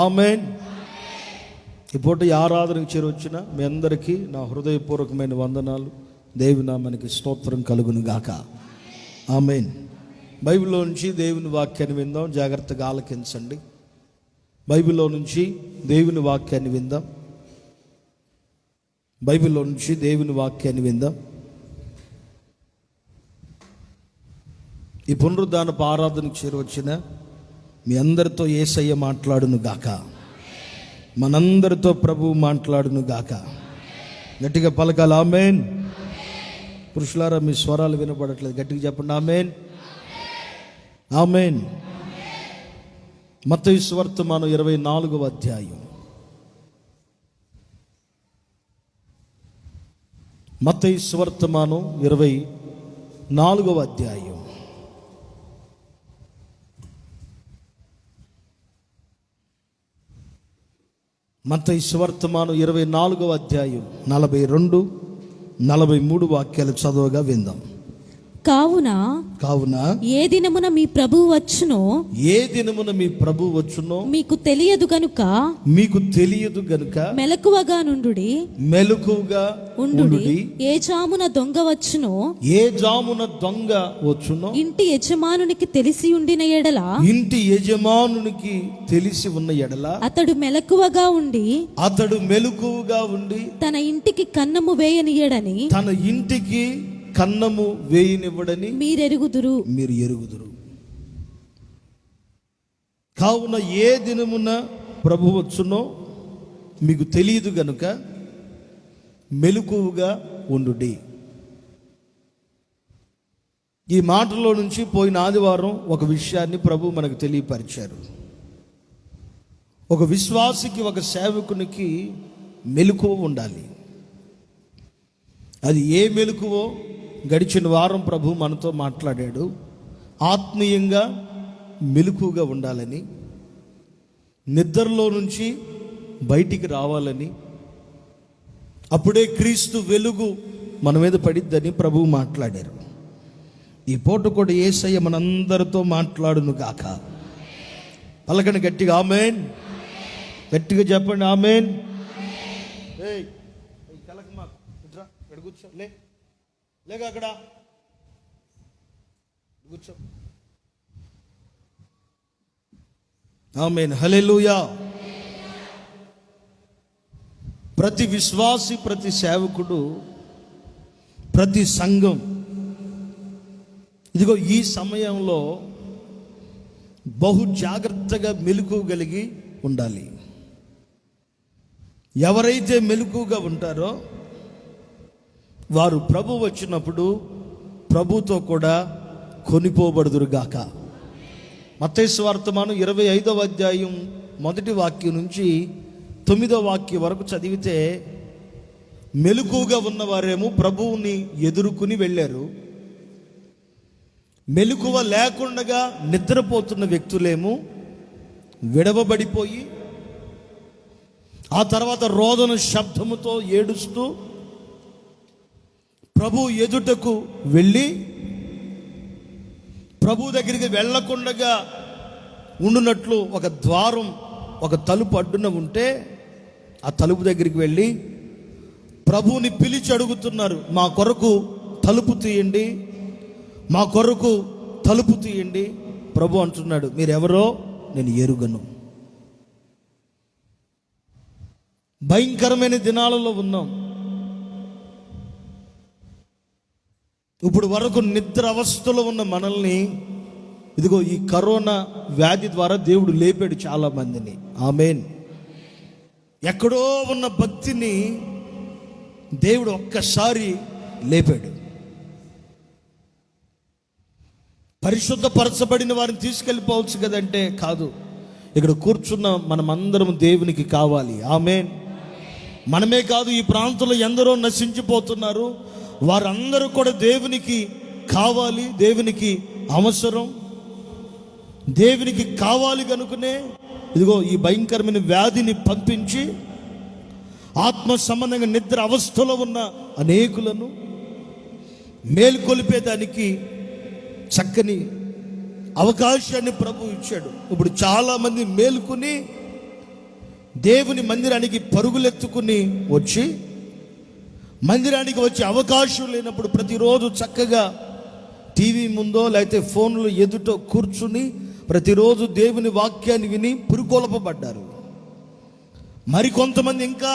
ఆమేన్. ఈ పూట ఈ ఆరాధనకు చేరొచ్చిన మీ అందరికీ నా హృదయపూర్వకమైన వందనాలు. దేవుని నామానికి స్తోత్రం కలుగును గాక. ఆమేన్. బైబిల్లో నుంచి దేవుని వాక్యాన్ని విందాం. జాగ్రత్తగా ఆలకించండి. బైబిల్లో నుంచి దేవుని వాక్యాన్ని విందాం. బైబిల్లో నుంచి దేవుని వాక్యాన్ని విందాం. ఈ పునరుద్ధానపు ఆరాధనకు చేరవచ్చిన మీ అందరితో యేసయ్య మాట్లాడును గాక. మనందరితో ప్రభువు మాట్లాడును గాక. గట్టిగా పలకాలి ఆమేన్. పురుషులారా మీ స్వరాలు వినపడట్లేదు, గట్టిగా చెప్పండి ఆమేన్. ఆమేన్. మత్తయి సువార్తమానం 24వ అధ్యాయం. మత్తయి సువార్తమానం 24వ అధ్యాయం. మత్తయి సువార్తమానం 24వ అధ్యాయం 42, 43 వాక్యాలు చదవగా విందాం. కావున ఏ దినమున మీ ప్రభువు వచ్చునో మీకు తెలియదు గనుక మెలకువగా నుండుడి. ఏ జామున దొంగ వచ్చునో ఇంటి యజమానునికి తెలిసి ఉన్న ఎడల అతడు మెలకువగా ఉండి తన ఇంటికి కన్నము వేయనివ్వడని మీరు ఎరుగుదురు. కావున ఏ దినమున ప్రభు వచ్చునో మీకు తెలియదు గనుక మెలకువగా ఉండుడి. ఈ మాటలో నుంచి పోయిన ఆదివారం ఒక విషయాన్ని ప్రభు మనకు తెలియపరిచారు. ఒక విశ్వాసికి, ఒక సేవకునికి మెలకువ ఉండాలి. అది ఏ మెలకువో గడిచిన వారం ప్రభు మనతో మాట్లాడాడు. ఆత్మీయంగా మెలకువగా ఉండాలని, నిద్రలో నుంచి బయటికి రావాలని, అప్పుడే క్రీస్తు వెలుగు మన మీద పడిద్దని ప్రభువు మాట్లాడారు. ఈ పూట కూడా యేసయ్య మనందరితో మాట్లాడును గాక. పలకని గట్టిగా ఆమేన్. గట్టిగా చెప్పండి ఆమేన్. కూర్చో, లేక అక్కడ కూర్చో. ఆమేన్. హల్లెలూయా. ప్రతి విశ్వాసి, ప్రతి సేవకుడు, ప్రతి సంఘం ఇదిగో ఈ సమయంలో బహు జాగ్రత్తగా మెలకువగలిగి ఉండాలి. ఎవరైతే మెలకువగా ఉంటారో వారు ప్రభు వచ్చినప్పుడు ప్రభుతో కూడా కొనిపోబడుదురుగాక. మత్తయి సువార్తమానం 25వ అధ్యాయం 1వ వాక్యం నుంచి 9వ వాక్యం వరకు చదివితే మెలకువగా ఉన్నవారేమో ప్రభువుని ఎదుర్కొని వెళ్ళారు. మెలకువ లేకుండా నిద్రపోతున్న వ్యక్తులేమో విడవబడిపోయి ఆ తర్వాత రోదన శబ్దముతో ఏడుస్తూ ప్రభు ఎదుటకు వెళ్ళి ప్రభు దగ్గరికి వెళ్ళకుండా ఉండునట్లు ఒక ద్వారం, ఒక తలుపు అడ్డున ఉంటే ఆ తలుపు దగ్గరికి వెళ్ళి ప్రభువుని పిలిచి అడుగుతున్నారు, మా కొరకు తలుపు తీయండి, మా కొరకు తలుపు తీయండి. ప్రభు అంటున్నాడు, మీరెవరో నేను ఎరుగను. భయంకరమైన దినాలలో ఉన్నాం. ఇప్పుడు వరకు నిద్ర అవస్థలో ఉన్న మనల్ని ఇదిగో ఈ కరోనా వ్యాధి ద్వారా దేవుడు లేపాడు చాలా మందిని. ఆమేన్. ఎక్కడో ఉన్న భక్తిని దేవుడు ఒక్కసారి లేపాడు. పరిశుద్ధపరచబడిన వారిని తీసుకెళ్ళిపోవచ్చు కదంటే కాదు. ఇక్కడ కూర్చున్న మనమందరం దేవునికి కావాలి. ఆమేన్. మనమే కాదు, ఈ ప్రాంతంలో ఎందరో నశించిపోతున్నారు. వారందరూ కూడా దేవునికి కావాలి, దేవునికి అవసరం, దేవునికి కావాలి కనుకనే ఇదిగో ఈ భయంకరమైన వ్యాధిని పంపించి ఆత్మ సంబంధంగా నిద్ర అవస్థలో ఉన్న అనేకులను మేల్కొలిపేదానికి చక్కని అవకాశాన్ని ప్రభు ఇచ్చాడు. ఇప్పుడు చాలామంది మేలుకుని దేవుని మందిరానికి పరుగులెత్తుకుని వచ్చి, మందిరానికి వచ్చే అవకాశం లేనప్పుడు ప్రతిరోజు చక్కగా టీవీ ముందో లేకపోతే ఫోన్లు ఎదుటో కూర్చుని ప్రతిరోజు దేవుని వాక్యాన్ని విని పురుకొల్పబడ్డారు. మరికొంతమంది ఇంకా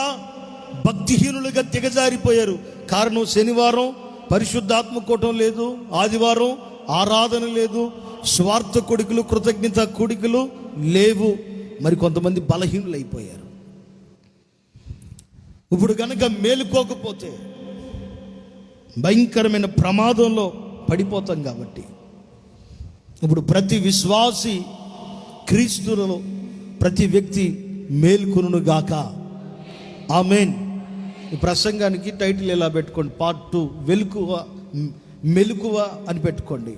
భక్తిహీనులుగా దిగజారిపోయారు. కారణం, శనివారం పరిశుద్ధాత్మ కూటం లేదు, ఆదివారం ఆరాధన లేదు, స్వార్థ కొడుకులు, కృతజ్ఞత కొడుకులు లేవు. మరి కొంతమంది బలహీనులు అయిపోయారు. ఇప్పుడు కనుక మేలుకోకపోతే భయంకరమైన ప్రమాదంలో పడిపోతాం. కాబట్టి ఇప్పుడు ప్రతి విశ్వాసి, క్రీస్తులలో ప్రతి వ్యక్తి మేల్కొనును గాక. ఆమేన్. ఈ ప్రసంగానికి టైటిల్ ఎలా పెట్టుకోండి, పార్ట్ 2, మెలకువ అని పెట్టుకోండి.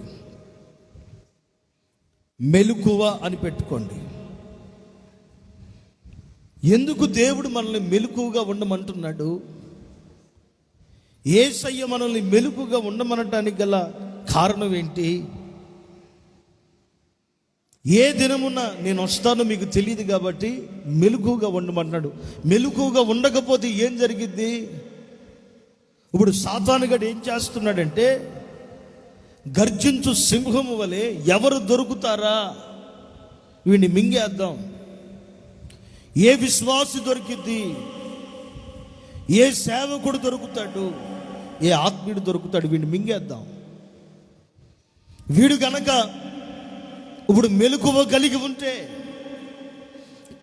మెలకువ అని పెట్టుకోండి. ఎందుకు దేవుడు మనల్ని మెలకువగా ఉండమంటున్నాడు? యేసయ్య మనల్ని మెలకువగా ఉండమనటానికి గల కారణం ఏంటి? ఏ దినమున నేను వస్తానో మీకు తెలియదు కాబట్టి మెలకువగా ఉండమన్నాడు. మెలకువగా ఉండకపోతే ఏం జరిగిద్ది? ఇప్పుడు సాతానుగాడు ఏం చేస్తున్నాడంటే, గర్జించు సింహము వలె ఎవరు దొరుకుతారా వీడిని మింగేద్దాం. ఏ విశ్వాసి దొరికిద్ది? ఏ సేవకుడు దొరుకుతాడు? ఏ ఆత్మీయుడు దొరుకుతాడు? వీడిని మింగేద్దాం. వీడు గనక ఇప్పుడు మెలకువ కలిగి ఉంటే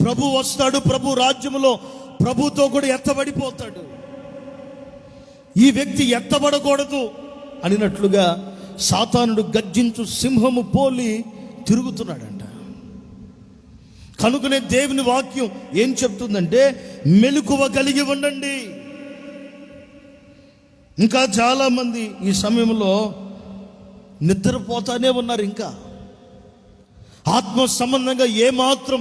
ప్రభు వస్తాడు, ప్రభు రాజ్యములో ప్రభుతో కూడా ఎత్తబడిపోతాడు. ఈ వ్యక్తి ఎత్తబడకూడదు అనినట్లుగా సాతానుడు గర్జించు సింహము పోలి తిరుగుతున్నాడంట. కనుకనే దేవుని వాక్యం ఏం చెప్తుందంటే, మెలకువ కలిగి ఉండండి. ఇంకా చాలామంది ఈ సమయంలో నిద్రపోతానే ఉన్నారు. ఇంకా ఆత్మ సంబంధంగా ఏమాత్రం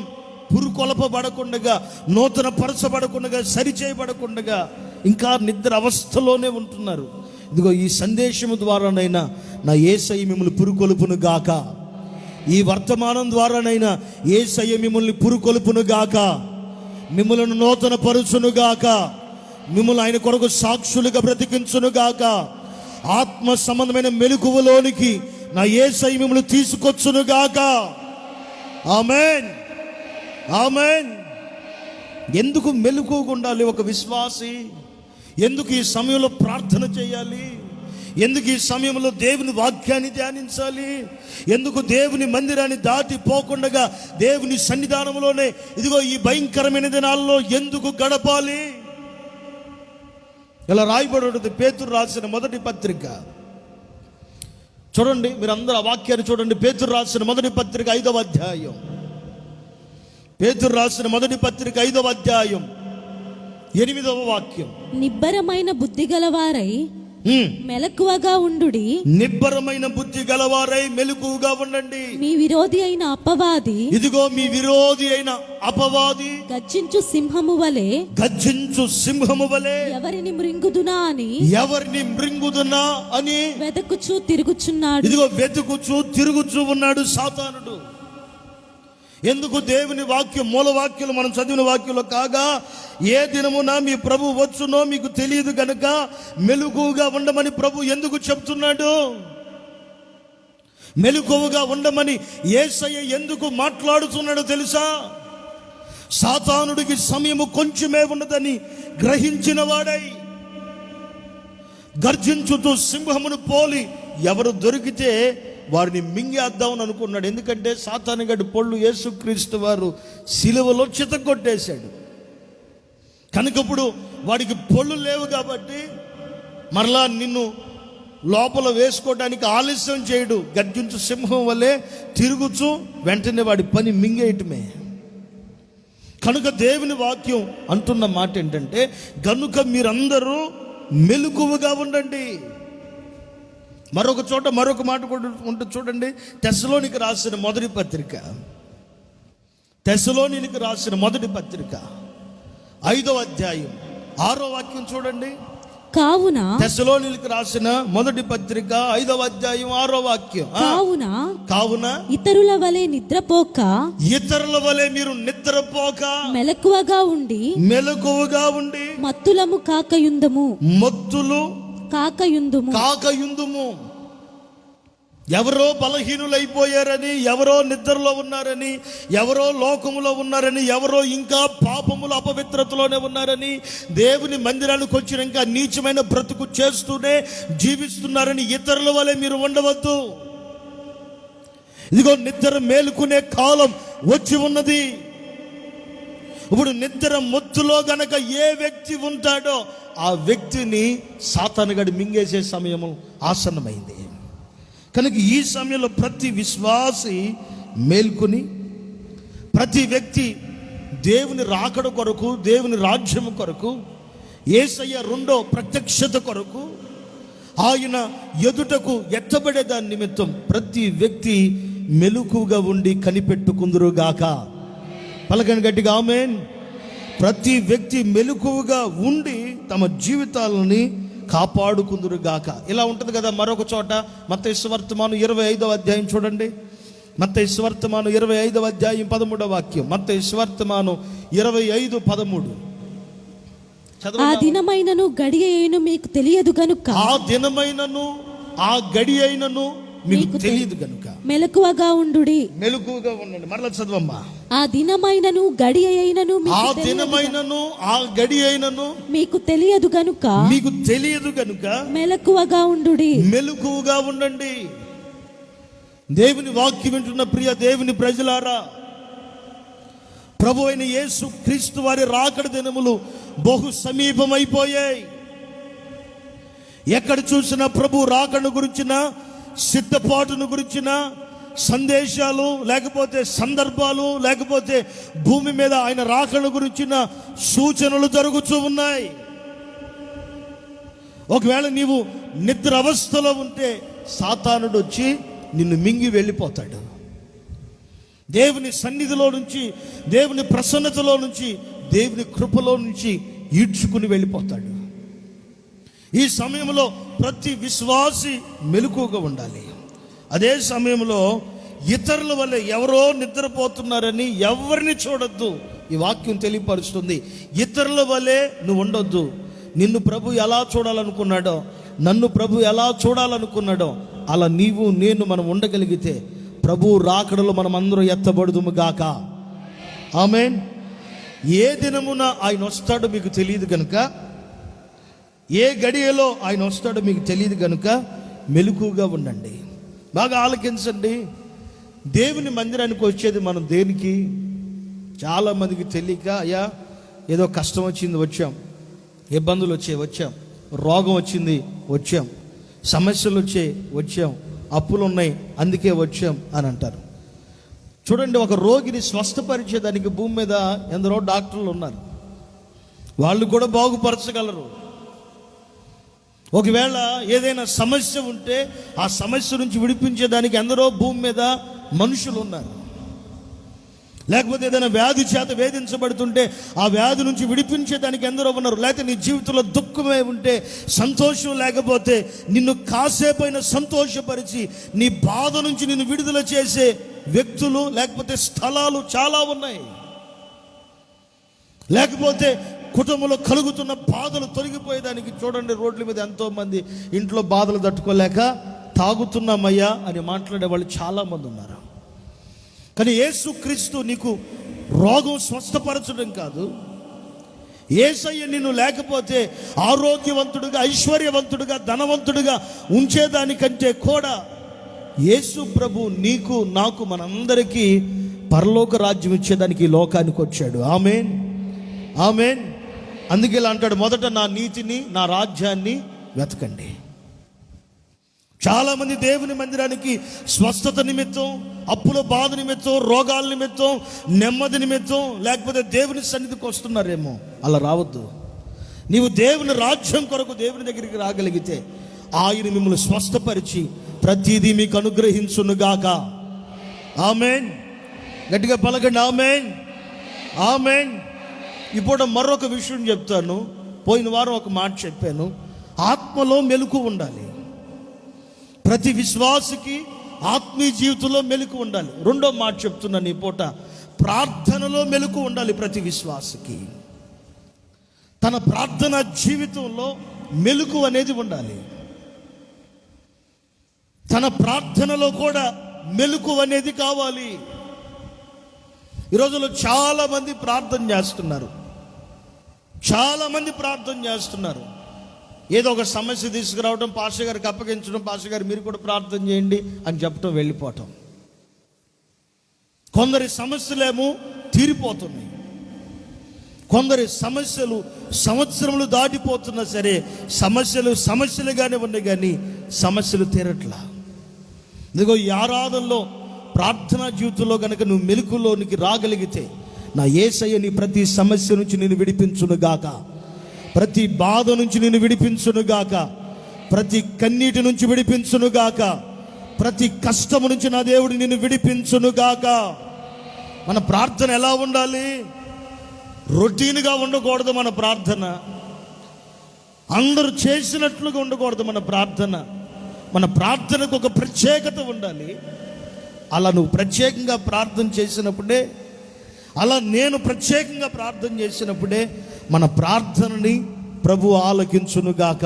పురుకొల్పబడకుండా, నూతన పరచబడకుండా, సరిచేయబడకుండా ఇంకా నిద్ర అవస్థలోనే ఉంటున్నారు. ఇదిగో ఈ సందేశము ద్వారానైనా నా యేసయ్య మిమ్మల్ని పురుకొల్పును గాక. ఈ వర్తమానం ద్వారానైనా యేసయ్య మిమ్మల్ని పురుకొల్పును గాక, మిమ్మల్ని నూతన పరుచును గాక, మిమ్మల్ని ఆయన కొరకు సాక్షులుగా బ్రతికించును గాక. ఆత్మ సంబంధమైన మెలకువలోనికి నా యేసయ్య మిమ్మల్ని తీసుకొచ్చును గాక. ఆమేన్, ఆమేన్. ఎందుకు మెలకువగా ఉండాలి ఒక విశ్వాసి? ఎందుకు ఈ సమయంలో ప్రార్థన చేయాలి? ఎందుకు ఈ సమయంలో దేవుని వాక్యాన్ని ధ్యానించాలి? ఎందుకు దేవుని మందిరాన్ని దాటిపోకుండా దేవుని సన్నిధానంలోనే ఇదిగో ఈ భయంకరమైన దినాల్లో ఎందుకు గడపాలి? ఇలా రాయబడి ఉంటుంది పేతురు రాసిన మొదటి పత్రిక. చూడండి, మీరు అందరూ ఆ వాక్యాన్ని చూడండి. పేతురు రాసిన మొదటి పత్రిక 5వ అధ్యాయం. పేతురు రాసిన మొదటి పత్రిక 5వ అధ్యాయం 8వ వాక్యం. నిబ్బరమైన బుద్ధి గలవారై మెలకువగా ఉండుడి. నిబ్బరమైన బుద్ధి గలవారై మెలకువగా ఉండండి. మీ విరోధి అయిన అపవాది, ఇదిగో మీ విరోధి అయిన అపవాది గర్జించు సింహము వలె, గర్జించు సింహము వలె ఎవరిని మృంగుదునా అని వెతుకుచూ తిరుగుచున్నాడు. ఇదిగో వెతుకుచూ తిరుగుచూ ఉన్నాడు సాతానుడు. ఎందుకు? దేవుని వాక్యం, మూల వాక్యాలు మనం చదివిన వాక్యంలో కాగా ఏ దినమున మీ ప్రభు వచ్చునో మీకు తెలియదు కనుక మెలకువగా ఉండమని ప్రభు ఎందుకు చెప్తున్నాడు? మెలకువగా ఉండమని యేసయ్య ఎందుకు మాట్లాడుతున్నాడో తెలుసా? సాతానుడికి సమయము కొంచెమే ఉన్నదని గ్రహించిన వాడై గర్జించుతూ సింహమును పోలి ఎవరు దొరికితే వారిని మింగేద్దామని అనుకున్నాడు. ఎందుకంటే సాతానుగాడి పొళ్ళు యేసుక్రీస్తు వారు సిలువలో చితగొట్టేశాడు కనుక ఇప్పుడు వాడికి పొళ్ళు లేవు కాబట్టి మరలా నిన్ను లోపల వేసుకోవడానికి ఆలస్యం చేయడు. గర్జించు సింహం వల్లే తిరుగుచూ వెంటనే వాడి పని మింగేయటమే. కనుక దేవుని వాక్యం అంటున్న మాట ఏంటంటే, గనుక మీరందరూ మెలకువగా ఉండండి. మరొక చోట మరొక మాట కూడా ఉంటుంది చూడండి. తెస్సలోనికి రాసిన మొదటి పత్రిక, తెస్సలోనికి రాసిన మొదటి పత్రిక 5వ అధ్యాయం 6వ వాక్యం చూడండి. కావున తెస్సలోనిలకు రాసిన మొదటి పత్రిక 5వ అధ్యాయం 6వ వాక్యం. కావున ఇతరుల వలె నిద్రపోక, ఇతరుల వలె మీరు నిద్రపోక, మెలకువగా ఉండి మత్తులము కాకయుందుము. ఎవరో బలహీనులైపోయారని, ఎవరో నిద్రలో ఉన్నారని, ఎవరో లోకములో ఉన్నారని, ఎవరో ఇంకా పాపముల అపవిత్రతలోనే ఉన్నారని, దేవుని మందిరానికి వచ్చిన ఇంకా నీచమైన బ్రతుకు చేస్తూనే జీవిస్తున్నారని ఇతరుల వలె మీరు ఉండవద్దు. ఇదిగో నిద్ర మేలుకునే కాలం వచ్చి ఉన్నది. ఇప్పుడు నిద్ర మొత్తులో గనక ఏ వ్యక్తి ఉంటాడో ఆ వ్యక్తిని సాతానుగాడు మింగేసే సమయము ఆసన్నమైంది. కనుక ఈ సమయంలో ప్రతి విశ్వాసి మేల్కొని, ప్రతి వ్యక్తి దేవుని రాకడ కొరకు, దేవుని రాజ్యం కొరకు, యేసయ్య రెండో ప్రత్యక్షత కొరకు, ఆయన ఎదుటకు ఎత్తబడే దాని నిమిత్తం ప్రతి వ్యక్తి మెలకువగా ఉండి కనిపెట్టుకుందురుగాక. పలకని గట్టిగా ఆమేన్. ప్రతి వ్యక్తి మెలకువగా ఉండి తమ జీవితాలని కాపాడుకుందురుగాక. ఇలా ఉంటుంది కదా. మరొక చోట మత్తయి సువార్తమానం 25వ అధ్యాయం చూడండి. మత్తయి సువార్తమానం 25వ అధ్యాయం 13వ వాక్యం. మత్తయి సువార్తమానం 25:13. ఆ దినమైనను గడియ అయినను మీకు తెలియదు గనుక, ఆ దినమైనను ఆ గడి అయినను మీకు తెలియదు గనుక మెలకువగా ఉండుడి. మెలకువగా ఉండండి. మరలా చదవమ్మా. ఆ దినమైనను గడి అయినను ఆ దినమైనను ఆ గడి అయినను మీకు తెలియదు గనుక మెలకువగా ఉండుడి. మెలకువగా ఉండండి. దేవుని వాక్యం వింటున్న ప్రియ దేవుని ప్రజలారా, ప్రభు అయిన యేసు క్రీస్తు వారి రాకడ దినములు బహు సమీపమైపోయాయి. ఎక్కడ చూసినా ప్రభు రాకడ గురించిన సిద్ధపాటును గురించిన సందేశాలు, లేకపోతే సందర్భాలు, లేకపోతే భూమి మీద ఆయన రాకడ గురించిన సూచనలు జరుగుతూ ఉన్నాయి. ఒకవేళ నీవు నిద్ర అవస్థలో ఉంటే సాతానుడు వచ్చి నిన్ను మింగి వెళ్ళిపోతాడు. దేవుని సన్నిధిలో నుంచి, దేవుని ప్రసన్నతలో నుంచి, దేవుని కృపలో నుంచి ఈడ్చుకుని వెళ్ళిపోతాడు. ఈ సమయంలో ప్రతి విశ్వాసి మెలకువగా ఉండాలి. అదే సమయంలో ఇతరుల వల్ల ఎవరో నిద్రపోతున్నారని ఎవరిని చూడొద్దు. ఈ వాక్యం తెలియపరుస్తుంది. ఇతరుల వల్లే నువ్వు ఉండొద్దు. నిన్ను ప్రభు ఎలా చూడాలనుకున్నాడో, నన్ను ప్రభు ఎలా చూడాలనుకున్నాడో అలా నీవు నేను మనం ఉండగలిగితే ప్రభు రాకడలో మనం అందరూ ఎత్తబడుదుము గాక. ఆమేన్. ఏ దినమున ఆయన వస్తాడో మీకు తెలియదు కనుక, ఏ గడియలో ఆయన వస్తాడో మీకు తెలియదు కనుక మెలకువగా ఉండండి. బాగా ఆలకించండి. దేవుని మందిరానికి వచ్చేది మనం దేనికి? చాలామందికి తెలియక, అయ్యా ఏదో కష్టం వచ్చింది వచ్చాం, ఇబ్బందులు వచ్చాం, రోగం వచ్చింది వచ్చాం, సమస్యలు వచ్చాం, అప్పులు ఉన్నాయి అందుకే వచ్చాం అని అంటారు. చూడండి, ఒక రోగిని స్వస్థపరిచేదానికి భూమి మీద ఎందరో డాక్టర్లు ఉన్నారు. వాళ్ళు కూడా బాగుపరచగలరు. ఒకవేళ ఏదైనా సమస్య ఉంటే ఆ సమస్య నుంచి విడిపించేదానికి ఎందరో భూమి మీద మనుషులు ఉన్నారు. లేకపోతే ఏదైనా వ్యాధి చేత వేధించబడుతుంటే ఆ వ్యాధి నుంచి విడిపించేదానికి ఎందరో ఉన్నారు. లేకపోతే నీ జీవితంలో దుఃఖమే ఉంటే, సంతోషం లేకపోతే నిన్ను కాసేపైన సంతోషపరిచి నీ బాధ నుంచి నిన్ను విడుదల చేసే వ్యక్తులు, లేకపోతే స్థలాలు చాలా ఉన్నాయి. లేకపోతే కుటుంబంలో కలుగుతున్న బాధలు తొలగిపోయేదానికి చూడండి, రోడ్ల మీద ఎంతోమంది ఇంట్లో బాధలు తట్టుకోలేక తాగుతున్నామయ్యా అని మాట్లాడే వాళ్ళు చాలామంది ఉన్నారు. కానీ యేసుక్రీస్తు నీకు రోగం స్వస్థపరచడం కాదు, యేసయ్య నిన్ను లేకపోతే ఆరోగ్యవంతుడుగా, ఐశ్వర్యవంతుడుగా, ధనవంతుడుగా ఉంచేదానికంటే కూడా యేసు ప్రభు నీకు నాకు మనందరికీ పరలోక రాజ్యం ఇచ్చేదానికి ఈ లోకానికి వచ్చాడు. ఆమేన్, ఆమేన్. అందుకే ఇలా అంటాడు, మొదట నా నీతిని, నా రాజ్యాన్ని వెతకండి. చాలామంది దేవుని మందిరానికి స్వస్థత నిమిత్తం, అప్పుల బాధ నిమిత్తం, రోగాల నిమిత్తం, నెమ్మది నిమిత్తం, లేకపోతే దేవుని సన్నిధికి వస్తున్నారేమో. అలా రావద్దు. నీవు దేవుని రాజ్యం కొరకు దేవుని దగ్గరికి రాగలిగితే ఆయన మిమ్మల్ని స్వస్థపరిచి ప్రతిదీ మీకు అనుగ్రహించునుగాక. ఆమేన్. గట్టిగా పలకండి ఆమేన్, ఆమేన్. ఇప్పుడు మరొక విషయం చెప్తాను. పోయిన వారం ఒక మాట చెప్పాను. ఆత్మలో మెలకు ఉండాలి. ప్రతి విశ్వాసికి ఆత్మీయ జీవితంలో మెలకు ఉండాలి. రెండో మాట చెప్తున్నాను ఈ పూట, ప్రార్థనలో మెలకు ఉండాలి. ప్రతి విశ్వాసికి తన ప్రార్థన జీవితంలో మెలకు అనేది ఉండాలి. తన ప్రార్థనలో కూడా మెలకు అనేది కావాలి. ఈ రోజుల్లో చాలా మంది ప్రార్థన చేస్తున్నారు. ఏదో ఒక సమస్య తీసుకురావడం, పాస్టర్ గారికి అప్పగించడం, పాస్టర్ గారు మీరు కూడా ప్రార్థన చేయండి అని చెప్పడం, వెళ్ళిపోవటం. కొందరి సమస్యలేమో తీరిపోతున్నాయి, కొందరి సమస్యలు సంవత్సరములు దాటిపోతున్నా సరే సమస్యలుగానే ఉన్నాయి, కానీ సమస్యలు తీరట్లా. ఇదిగో ఈ ఆరాధనలో ప్రార్థనా జీవితంలో కనుక నువ్వు మెలకులోనికి రాగలిగితే, నా యేసయ్య నీ ప్రతి సమస్య నుంచి నేను విడిపించునుగాక, ప్రతి బాధ నుంచి నేను విడిపించునుగాక, ప్రతి కన్నీటి నుంచి విడిపించునుగాక, ప్రతి కష్టము నుంచి నా దేవుడు నిన్ను విడిపించునుగాక. మన ప్రార్థన ఎలా ఉండాలి? రొటీన్గా ఉండకూడదు మన ప్రార్థన, అందరూ చేసినట్లుగా ఉండకూడదు మన ప్రార్థన. మన ప్రార్థనకు ఒక ప్రత్యేకత ఉండాలి. అలా నువ్వు ప్రత్యేకంగా ప్రార్థన చేసినప్పుడే, అలా నేను ప్రత్యేకంగా ప్రార్థన చేసినప్పుడే మన ప్రార్థనని ప్రభు ఆలకించునుగాక.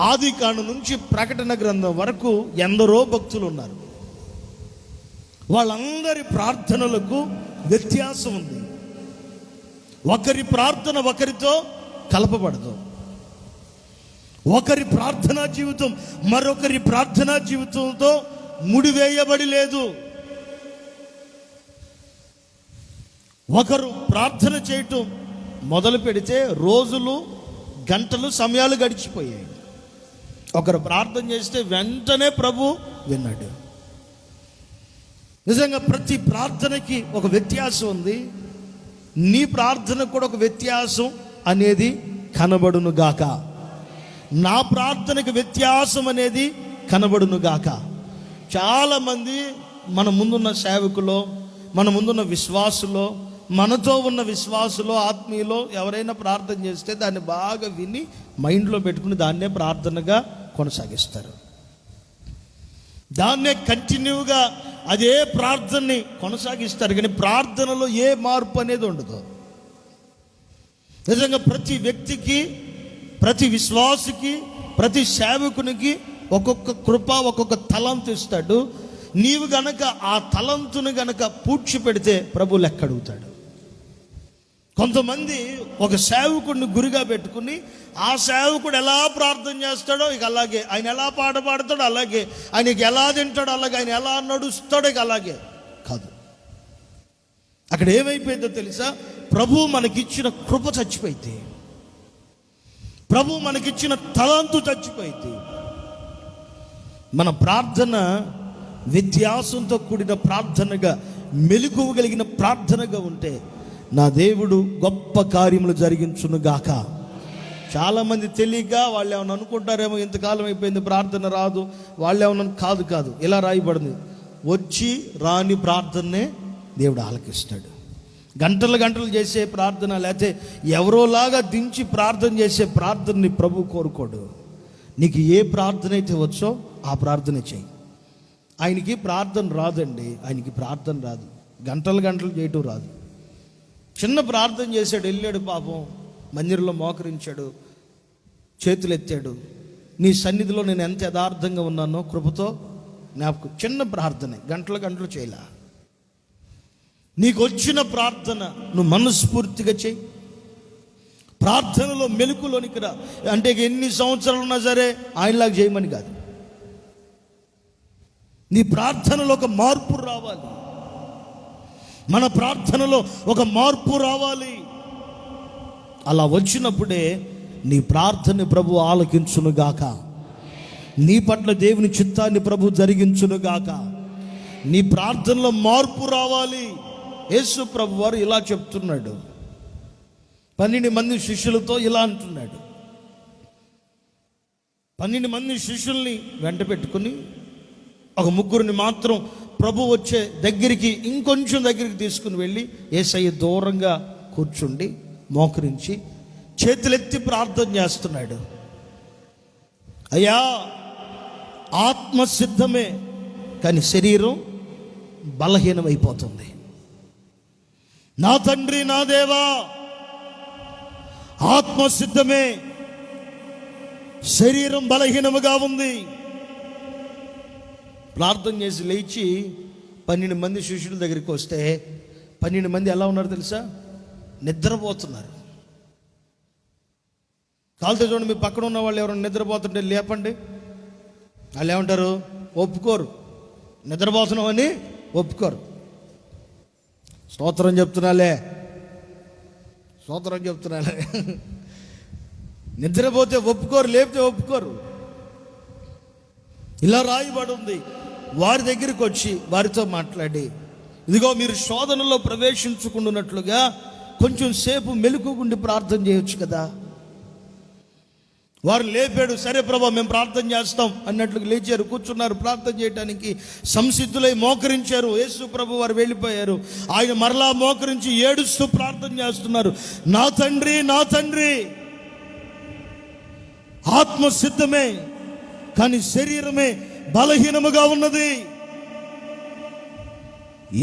ఆదికాండం నుంచి ప్రకటన గ్రంథం వరకు ఎందరో భక్తులు ఉన్నారు. వాళ్ళందరి ప్రార్థనలకు వ్యత్యాసం ఉంది. ఒకరి ప్రార్థన ఒకరితో కలపబడదు. ఒకరి ప్రార్థనా జీవితం మరొకరి ప్రార్థనా జీవితంతో ముడివేయబడి లేదు. ఒకరు ప్రార్థన చేయటం మొదలు పెడితే రోజులు, గంటలు, సమయాలు గడిచిపోయాయి. ఒకరు ప్రార్థన చేస్తే వెంటనే ప్రభు విన్నాడు. నిజంగా ప్రతి ప్రార్థనకి ఒక వ్యత్యాసం ఉంది. నీ ప్రార్థనకు కూడా ఒక వ్యత్యాసం అనేది కనబడును గాక. నా ప్రార్థనకు వ్యత్యాసం అనేది కనబడును గాక. చాలామంది మన ముందున్న సేవకులో, మన ముందున్న విశ్వాసులో, మనతో ఉన్న విశ్వాసులో, ఆత్మీయులో ఎవరైనా ప్రార్థన చేస్తే దాన్ని బాగా విని మైండ్లో పెట్టుకుని దాన్నే ప్రార్థనగా కొనసాగిస్తారు. దాన్నే కంటిన్యూగా అదే ప్రార్థనని కొనసాగిస్తారు. కానీ ప్రార్థనలో ఏ మార్పు అనేది ఉండదు. నిజంగా ప్రతి వ్యక్తికి, ప్రతి విశ్వాసికి, ప్రతి సేవకునికి ఒక్కొక్క కృప, ఒక్కొక్క తలంతు ఇస్తాడు. నీవు గనక ఆ తలంతును గనక పూడ్చిపెడితే ప్రభు లెక్క అడుగుతాడు. కొంతమంది ఒక సేవకుడిని గురిగా పెట్టుకుని ఆ సేవకుడు ఎలా ప్రార్థన చేస్తాడో ఇక అలాగే, ఆయన ఎలా పాట పాడతాడో అలాగే, ఆయనకి ఎలా తింటాడో అలాగే, ఆయన ఎలా నడుస్తాడో ఇక అలాగే కాదు. అక్కడ ఏమైపోయిందో తెలుసా? ప్రభు మనకిచ్చిన కృప చచ్చిపోయింది, ప్రభు మనకిచ్చిన తలంతు చచ్చిపోయింది. మన ప్రార్థన వ్యత్యాసంతో కూడిన ప్రార్థనగా, మెలకువగలిగిన ప్రార్థనగా ఉంటే నా దేవుడు గొప్ప కార్యములు జరిగించునుగాక. చాలామంది తెలియక వాళ్ళు ఏమన్నా అనుకుంటారేమో, ఇంతకాలం అయిపోయింది ప్రార్థన రాదు, వాళ్ళు ఏమన్నా. కాదు, ఇలా రాయబడింది, వచ్చి రాని ప్రార్థననే దేవుడు ఆలకిస్తాడు. గంటలు చేసే ప్రార్థన, లేకపోతే ఎవరోలాగా దించి ప్రార్థన చేసే ప్రార్థనని ప్రభు కోరుకోడు. నీకు ఏ ప్రార్థన అయితే వచ్చో ఆ ప్రార్థన చేయి. ఆయనకి ప్రార్థన రాదండి, ఆయనకి ప్రార్థన రాదు, గంటలు చేయటం రాదు. చిన్న ప్రార్థన చేశాడు, వెళ్ళాడు, పాపం మందిరంలో మోకరించాడు, చేతులు ఎత్తాడు, నీ సన్నిధిలో నేను ఎంత యథార్థంగా ఉన్నానో కృపతో జ్ఞాపకం. చిన్న ప్రార్థనే, గంటలు చేయలా. నీకు వచ్చిన ప్రార్థన నువ్వు మనస్ఫూర్తిగా చేయి. ప్రార్థనలో మెలకులోనికి రా. అంటే ఎన్ని సంవత్సరాలు ఉన్నా సరే ఆయనలాగా చేయమని కాదు. నీ ప్రార్థనలో ఒక మార్పు రావాలి. మన ప్రార్థనలో ఒక మార్పు రావాలి. అలా వచ్చినప్పుడే నీ ప్రార్థన ప్రభు ఆలకించునుగాక. నీ పట్ల దేవుని చిత్తాన్ని ప్రభు జరిగించునుగాక. నీ ప్రార్థనలో మార్పు రావాలి. యేసు ప్రభు వారు ఇలా చెప్తున్నాడు, 12 మంది శిష్యులతో ఇలా అంటున్నాడు. 12 మంది శిష్యుల్ని వెంట పెట్టుకుని ఒక ముగ్గురిని మాత్రం ప్రభు వచ్చే దగ్గరికి, ఇంకొంచెం దగ్గరికి తీసుకుని వెళ్ళి యేసయ్య దూరంగా కూర్చుండి మోకరించి, చేతులెత్తి ప్రార్థన చేస్తున్నాడు. అయ్యా, ఆత్మ సిద్ధమే కానీ శరీరం బలహీనమైపోతుంది. నా తండ్రి, నా దేవా, ఆత్మ సిద్ధమే, శరీరం బలహీనముగా ఉంది. ప్రార్థన చేసి లేచి 12 మంది శిష్యుల దగ్గరికి వస్తే 12 మంది ఎలా ఉన్నారు తెలుసా? నిద్రపోతున్నారు. కాలుతో చూడండి, మీ పక్కన ఉన్న వాళ్ళు ఎవరైనా నిద్రపోతుంటే లేపండి. వాళ్ళు ఏమంటారు? ఒప్పుకోరు. నిద్రపోతున్నామని ఒప్పుకోరు. స్తోత్రం చెప్తున్నాలే. నిద్రపోతే ఒప్పుకోరు, లేపితే ఒప్పుకోరు. ఇలా రాయబడి ఉంది. వారి దగ్గరికి వచ్చి వారితో మాట్లాడి, ఇదిగో మీరు శోధనలో ప్రవేశించుకుంటున్నట్లుగా కొంచెం సేపు మెలకుగుండి ప్రార్థన చేయొచ్చు కదా. వారు లేపాడు. సరే ప్రభా, మేము ప్రార్థన చేస్తాం అన్నట్లుగా లేచారు, కూర్చున్నారు. ప్రార్థన చేయడానికి సంసిద్ధులై మోకరించారు. యేసు ప్రభు వారు వెళ్ళిపోయారు. ఆయన మరలా మోకరించి ఏడుస్తూ ప్రార్థన చేస్తున్నారు. నా తండ్రి, నా తండ్రి, ఆత్మ సిద్ధమే కానీ శరీరమే బలహీనముగా ఉన్నది.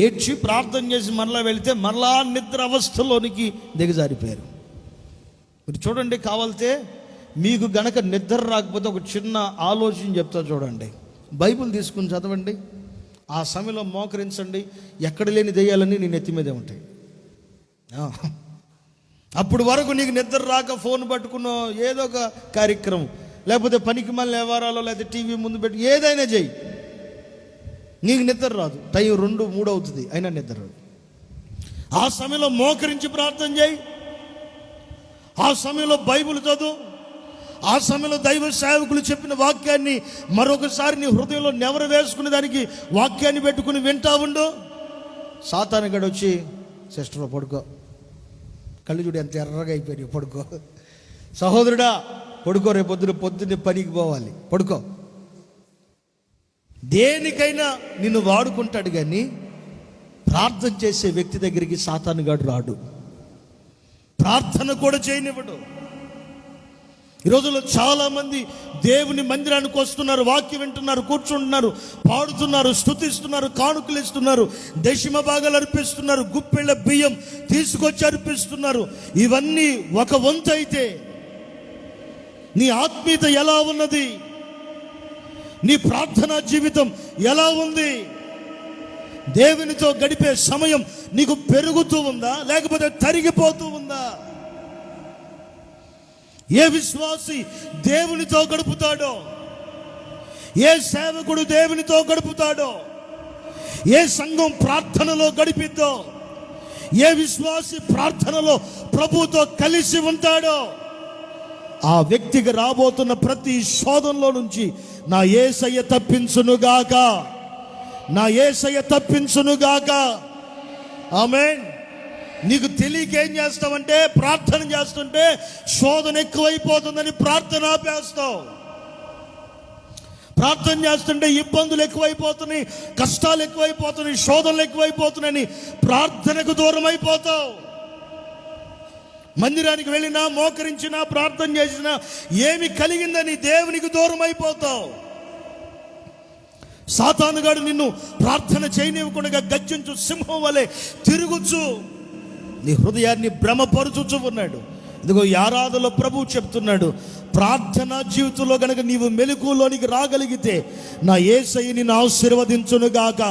ఏడ్చి ప్రార్థన చేసి మరలా వెళితే మరలా నిద్ర అవస్థలోనికి దిగజారిపోయారు. మీరు చూడండి, కావాలితే మీకు గనక నిద్ర రాకపోతే ఒక చిన్న ఆలోచన చెప్తా చూడండి. బైబిల్ తీసుకుని చదవండి. ఆ సమయంలో మోకరించండి. ఎక్కడ లేని దెయ్యాలన్నీ నీ నెత్తి మీదే ఉంటాయి. అప్పుడు వరకు నీకు నిద్ర రాక ఫోన్ పట్టుకున్న ఏదో ఒక కార్యక్రమం, లేకపోతే పనికి మళ్ళీ వ్యవహారాలు, లేకపోతే టీవీ ముందు పెట్టి ఏదైనా చెయ్యి, నీకు నిద్ర రాదు. టైం 2, 3 అవుతుంది, అయినా నిద్ర రాదు. ఆ సమయంలో మోకరించి ప్రార్థన చేయి. ఆ సమయంలో బైబిల్ చదువు. ఆ సమయంలో దైవ సేవకులు చెప్పిన వాక్యాన్ని మరొకసారి నీ హృదయంలో నెవరు వేసుకునే దానికి వాక్యాన్ని పెట్టుకుని వింటా ఉండు. సాతాను గడు వచ్చి, సిస్టర్ పడుకో, కళ్ళు చూడు ఎంత ఎర్రగా అయిపోయాయి, పడుకో. సహోదరుడా పడుకో, రేపు పొద్దున్నే పనికి పోవాలి, పడుకో. దేనికైనా నిన్ను వాడుకుంటాడు కానీ ప్రార్థన చేసే వ్యక్తి దగ్గరికి సాతాను గాడు రాడు. ప్రార్థన కూడా చేయనివ్వడు. ఈ రోజుల్లో చాలామంది దేవుని మందిరానికి వస్తున్నారు, వాక్యం వింటున్నారు, కూర్చుంటున్నారు, పాడుతున్నారు, స్తుతిస్తున్నారు, కానుకలు ఇస్తున్నారు, దశమ భాగాలు అర్పిస్తున్నారు, గుప్పెళ్ళ బియ్యం తీసుకొచ్చి అర్పిస్తున్నారు. ఇవన్నీ ఒక వంతు అయితే నీ ఆత్మీయత ఎలా ఉన్నది? నీ ప్రార్థనా జీవితం ఎలా ఉంది? దేవునితో గడిపే సమయం నీకు పెరుగుతూ ఉందా, లేకపోతే తరిగిపోతూ ఉందా? ఏ విశ్వాసి దేవునితో గడుపుతాడో, ఏ సేవకుడు దేవునితో గడుపుతాడో, ఏ సంఘం ప్రార్థనలో గడిపిద్దో, ఏ విశ్వాసి ప్రార్థనలో ప్రభుతో కలిసి ఉంటాడో, ఆ వ్యక్తికి రాబోతున్న ప్రతి శోధనలో నుంచి నా యేసయ్య తప్పించునుగాక, నా యేసయ్య తప్పించునుగాక. ఆమేన్. నీకు తెలియక ఏం చేస్తావంటే, ప్రార్థన చేస్తుంటే శోధన ఎక్కువైపోతుందని ప్రార్థన ఆపేస్తావు. ప్రార్థన చేస్తుంటే ఇబ్బందులు ఎక్కువైపోతున్నాయి, కష్టాలు ఎక్కువైపోతున్నాయి, శోధనలు ఎక్కువైపోతున్నాయని ప్రార్థనకు దూరం అయిపోతావు. మందిరానికి వెళ్ళినా, మోకరించినా, ప్రార్థన చేసినా ఏమి కలిగిందని దేవునికి దూరం అయిపోతావు. సాతానుగాడు నిన్ను ప్రార్థన చేయనివ్వకుండా గర్జించు సింహం వలె తిరుగుచు నీ హృదయాన్ని భ్రమపరుచుచు ఉన్నాడు. ఇదిగో ఈ ఆరాధనలో ప్రభువు చెప్తున్నాడు, ప్రార్థనా జీవితంలో గనక నీవు మెలకులోనికి రాగలిగితే నా యేసయ్య నిన్ను ఆశీర్వదించునుగాక,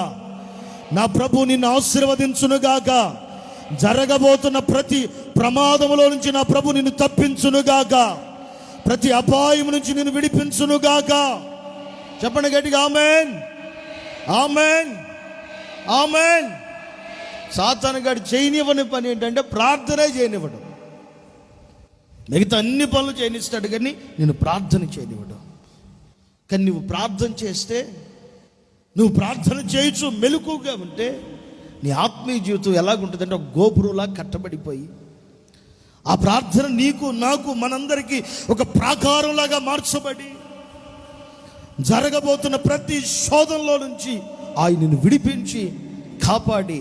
నా ప్రభు నిన్ను ఆశీర్వదించునుగాక. జరగబోతున్న ప్రతి ప్రమాదములో నుంచి నా ప్రభు నిన్ను తప్పించునుగాక, ప్రతి అపాయం నుంచి నిన్ను విడిపించునుగాక. చెప్పండి గట్టిగా ఆమేన్, ఆమేన్, ఆమేన్. సాతాను గాడు చేయనివ్వని పని ఏంటంటే ప్రార్థనే చేయనివ్వడు. మిగతా అన్ని పనులు చేయనిస్తాడు కానీ నేను ప్రార్థన చేయనివ్వడు. కానీ నువ్వు ప్రార్థన చేస్తే, నువ్వు ప్రార్థన చేయొచ్చు మెలకుగా ఉంటే నీ ఆత్మీయ జీవితం ఎలాగుంటుందంటే ఒక గోపురంలా కట్టబడిపోయి, ఆ ప్రార్థన నీకు, నాకు, మనందరికీ ఒక ప్రాకారంలాగా మార్చబడి జరగబోతున్న ప్రతి శోధనలో నుంచి ఆయన నిన్ను విడిపించి కాపాడి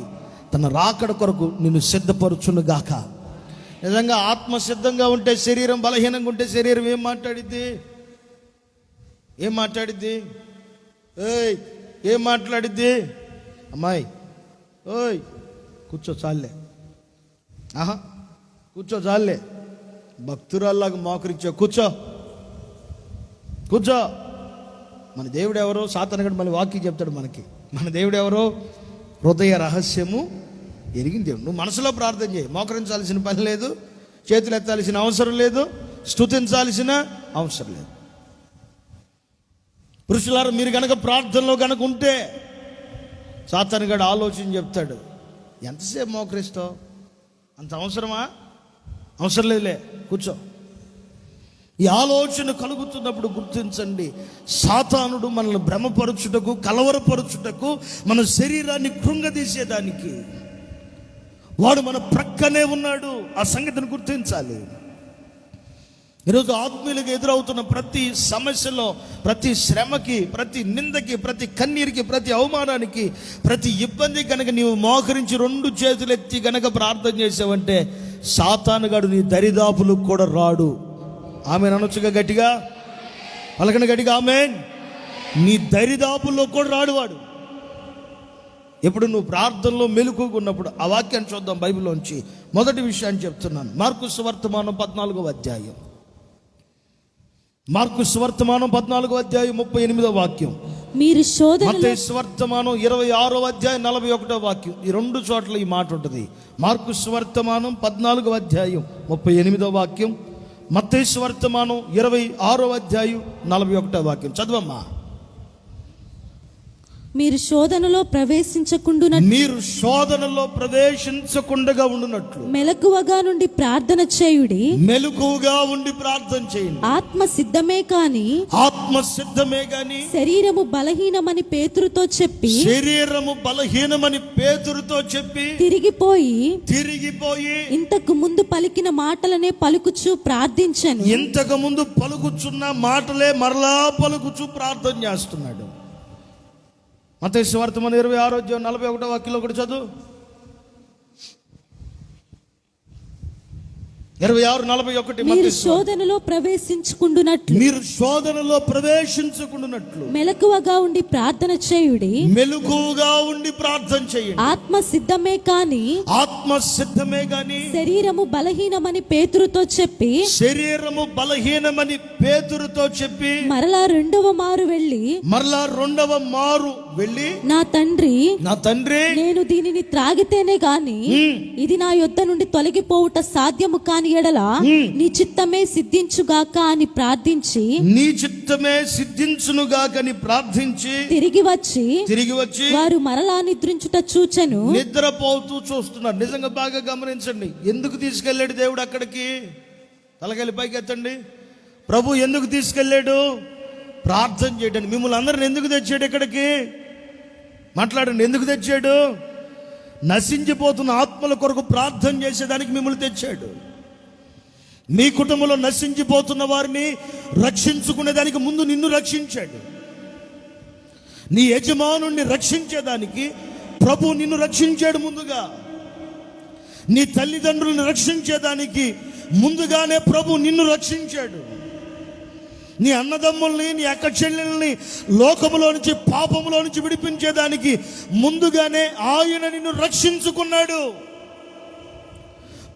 తన రాకడ కొరకు నిన్ను సిద్ధపరచునుగాక. నిజంగా ఆత్మ సిద్ధంగా ఉంటే శరీరం బలహీనంగా ఉంటే శరీరం ఏం మాట్లాడిద్ది? ఏం మాట్లాడిద్ది? అమ్మాయి ఓయ్ కూర్చో చాలే, కూర్చో చాలే, భక్తురాల్లాగా మోకరిచ్చా, కూర్చో. మన దేవుడు ఎవరో? సాతానుగాడు మళ్ళీ వాక్యం చెప్తాడు మనకి. మన దేవుడు ఎవరో? హృదయ రహస్యము ఎరిగిన దేవుడు. నువ్వు మనసులో ప్రార్థన చేయి, మోకరించాల్సిన పని లేదు, చేతులు ఎత్తాల్సిన అవసరం లేదు, స్తుతించాల్సిన అవసరం లేదు. పురుషులారా, మీరు కనుక ప్రార్థనలో కనుక ఉంటే సాతానుగాడు ఆలోచన చెప్తాడు, ఎంతసేపు మోకరిస్తావు, అంత అవసరమా? అవసరం లేదులే, కూర్చో. ఈ ఆలోచన కలుగుతున్నప్పుడు గుర్తించండి, సాతానుడు మనల్ని భ్రమపరచుటకు, కలవరపరచుటకు, మన శరీరాన్ని కృంగదీసేదానికి వాడు మన ప్రక్కనే ఉన్నాడు. ఆ సంగతిని గుర్తించాలి. ఈరోజు ఆత్మీయులకు ఎదురవుతున్న ప్రతి సమస్యలో, ప్రతి శ్రమకి, ప్రతి నిందకి, ప్రతి కన్నీరికి, ప్రతి అవమానానికి, ప్రతి ఇబ్బంది కనుక నీవు మోకరించి 2 చేతులు ఎత్తి కనుక ప్రార్థన చేసావంటే సాతానుగాడు నీ దరిదాపులకు కూడా రాడు. ఆమె అనొచ్చుగా గట్టిగా, పలకన గట్టిగా ఆమెన్. నీ దరిదాపుల్లో కూడా రాడు వాడు. ఎప్పుడు నువ్వు ప్రార్థనలో మెలకువన్నప్పుడు. ఆ వాక్యాన్ని చూద్దాం బైబిల్లోంచి. మొదటి విషయాన్ని చెప్తున్నాను. మార్కు సువార్తమానం 14వ అధ్యాయం. మార్కు సువార్తమానం 14వ అధ్యాయం 38వ వాక్యం. మీరు మత్తయి సువార్తమానం 26వ అధ్యాయం 41వ వాక్యం. ఈ 2 చోట్ల ఈ మాట ఉంటుంది. మార్కు సువార్తమానం 14వ అధ్యాయం 38వ వాక్యం, మత్తయి సువార్తమానం 26వ అధ్యాయం 41వ వాక్యం. చదవమ్మా. మీరు శోధనలో ప్రవేశించకుండా ఉండునట్లు మెలకువగా నుండి ప్రార్థన చేయుడి. మెలకువగా ఉండి ప్రార్థన చేయండి. ఆత్మ సిద్ధమే కాని శరీరము బలహీనమని పేతురుతో చెప్పి తిరిగిపోయి ఇంతకు ముందు పలికిన మాటలనే పలుకుచు ప్రార్థించెను. ఇంతకు ముందు పలుకుచున్న మాటలే మరలా పలుకుచు ప్రార్థన చేస్తున్నాడు. మత్తయి సువార్తమానం 26వ అధ్యాయం 41వ వాక్యంలో కూడా చదువు. 26:41. మీరు శోధనలో ప్రవేశించుకుండునట్లు మెలకువగా ఉండి ప్రార్థన చేయుడి. ఆత్మ సిద్ధమే కాని శరీరము బలహీనమని పేతురుతో చెప్పి మరలా రెండవ మారు వెళ్ళి నా తండ్రి నేను దీనిని త్రాగితేనే గాని ఇది నా యొద్ద నుండి తొలగిపోవుట సాధ్యము కాని ఎడల నీ చిత్తమే సిద్ధించుగాక అని ప్రార్థించి తిరిగి వచ్చి వారు మరలా నిద్రించుట చూచెను. నిద్రపోతూ చూస్తున్నారు. నిజంగా బాగా గమనించండి. ఎందుకు తీసుకెళ్ళాడు దేవుడు అక్కడికి? తలకాయలు పైకి ఎత్తండి. ప్రభు ఎందుకు తీసుకెళ్ళాడు? ప్రార్థన చేయడానికి. మిమ్మల్ని అందరిని ఎందుకు తెచ్చాడు ఇక్కడికి? మాట్లాడండి. ఎందుకు తెచ్చాడు? నశించిపోతున్న ఆత్మల కొరకు ప్రార్థన చేసేదానికి మిమ్మల్ని తెచ్చాడు. మీ కుటుంబంలో నశించిపోతున్న వారిని రక్షించుకునేదానికి ముందు నిన్ను రక్షించాడు. నీ యజమానుణ్ణి రక్షించేదానికి ప్రభు నిన్ను రక్షించాడు ముందుగా. నీ తల్లిదండ్రులను రక్షించేదానికి ముందుగానే ప్రభు నిన్ను రక్షించాడు. నీ అన్నదమ్ముల్ని, నీ అక్క చెల్లెల్ని లోకములో నుంచి, పాపములో నుంచి విడిపించేదానికి ముందుగానే ఆయన నిన్ను రక్షించుకున్నాడు.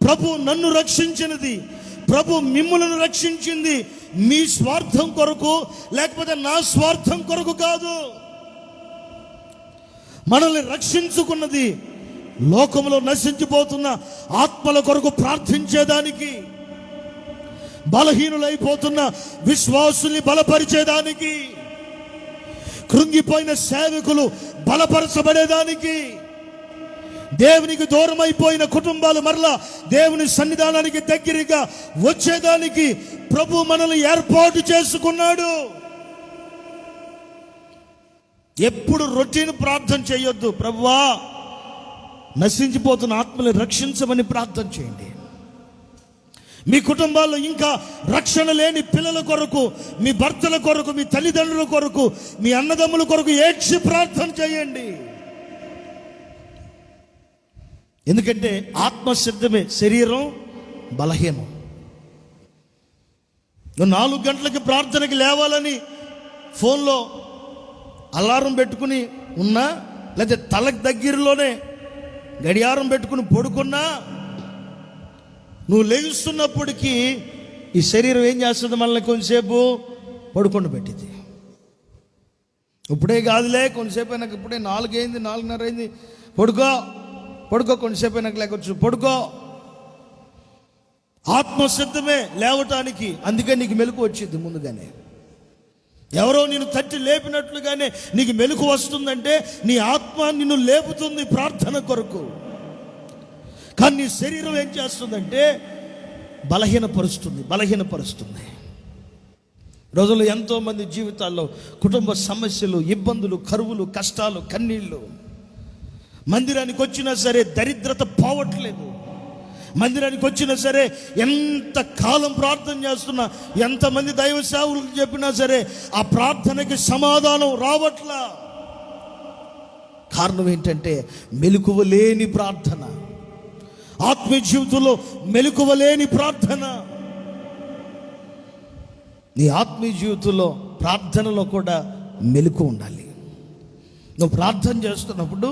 ప్రభు నన్ను రక్షించినది, ప్రభు మిమ్ములను రక్షించింది మీ స్వార్థం కొరకు, లేకపోతే నా స్వార్థం కొరకు కాదు. మనల్ని రక్షించుకున్నది లోకంలో నశించిపోతున్న ఆత్మల కొరకు ప్రార్థించేదానికి, బలహీనులైపోతున్న విశ్వాసుల్ని బలపరిచేదానికి, కృంగిపోయిన సేవకులు బలపరచబడేదానికి, దేవునికి దూరం అయిపోయిన కుటుంబాలు మరలా దేవుని సన్నిధానానికి దగ్గరగా వచ్చేదానికి ప్రభు మనల్ని ఏర్పాటు చేసుకున్నాడు. ఎప్పుడు రొటీన్ ప్రార్థన చేయొద్దు. ప్రభువా నశించిపోతున్న ఆత్మని రక్షించమని ప్రార్థన చేయండి. మీ కుటుంబాల్లో ఇంకా రక్షణ లేని పిల్లల కొరకు, మీ భర్తల కొరకు, మీ తల్లిదండ్రుల కొరకు, మీ అన్నదమ్ముల కొరకు ఏడ్చి ప్రార్థన చేయండి. ఎందుకంటే ఆత్మ సిద్ధమే, శరీరం బలహీనం. నువ్వు 4 గంటలకి ప్రార్థనకి లేవాలని ఫోన్లో అలారం పెట్టుకుని ఉన్నా, లేదా తలకు దగ్గరలోనే గడియారం పెట్టుకుని పడుకున్నా, నువ్వు లేస్తున్నప్పటికీ ఈ శరీరం ఏం చేస్తుంది? మనల్ని కొంచెంసేపు పడుకొని పెట్టింది. ఇప్పుడే కాదులే, కొంచెంసేపు అయినాక, ఇప్పుడే 4 అయింది, 4:30 అయింది, పడుకో కొంచెంసేపు అయినాక లేకొచ్చు, పడుకో. ఆత్మసిద్ధమే లేవటానికి, అందుకే నీకు మెలకు వచ్చింది ముందుగానే. ఎవరో నిన్ను తట్టి లేపినట్లుగానే నీకు మెలకు వస్తుందంటే నీ ఆత్మ నిన్ను లేపుతుంది ప్రార్థన కొరకు. కానీ నీ శరీరం ఏం చేస్తుందంటే బలహీనపరుస్తుంది. రోజుల్లో ఎంతోమంది జీవితాల్లో కుటుంబ సమస్యలు, ఇబ్బందులు, కరువులు, కష్టాలు, కన్నీళ్ళు. మందిరానికి వచ్చినా సరే దరిద్రత పోవట్లేదు. మందిరానికి వచ్చినా సరే ఎంత కాలం ప్రార్థన చేస్తున్నా, ఎంతమంది దైవ సేవకులకు చెప్పినా సరే ఆ ప్రార్థనకి సమాధానం రావట్లా. కారణం ఏంటంటే మెలకువలేని ప్రార్థన, ఆత్మీయ జీవితంలో మెలకువలేని ప్రార్థన. నీ ఆత్మీయ జీవితంలో ప్రార్థనలో కూడా మెలకు ఉండాలి. నువ్వు ప్రార్థన చేస్తున్నప్పుడు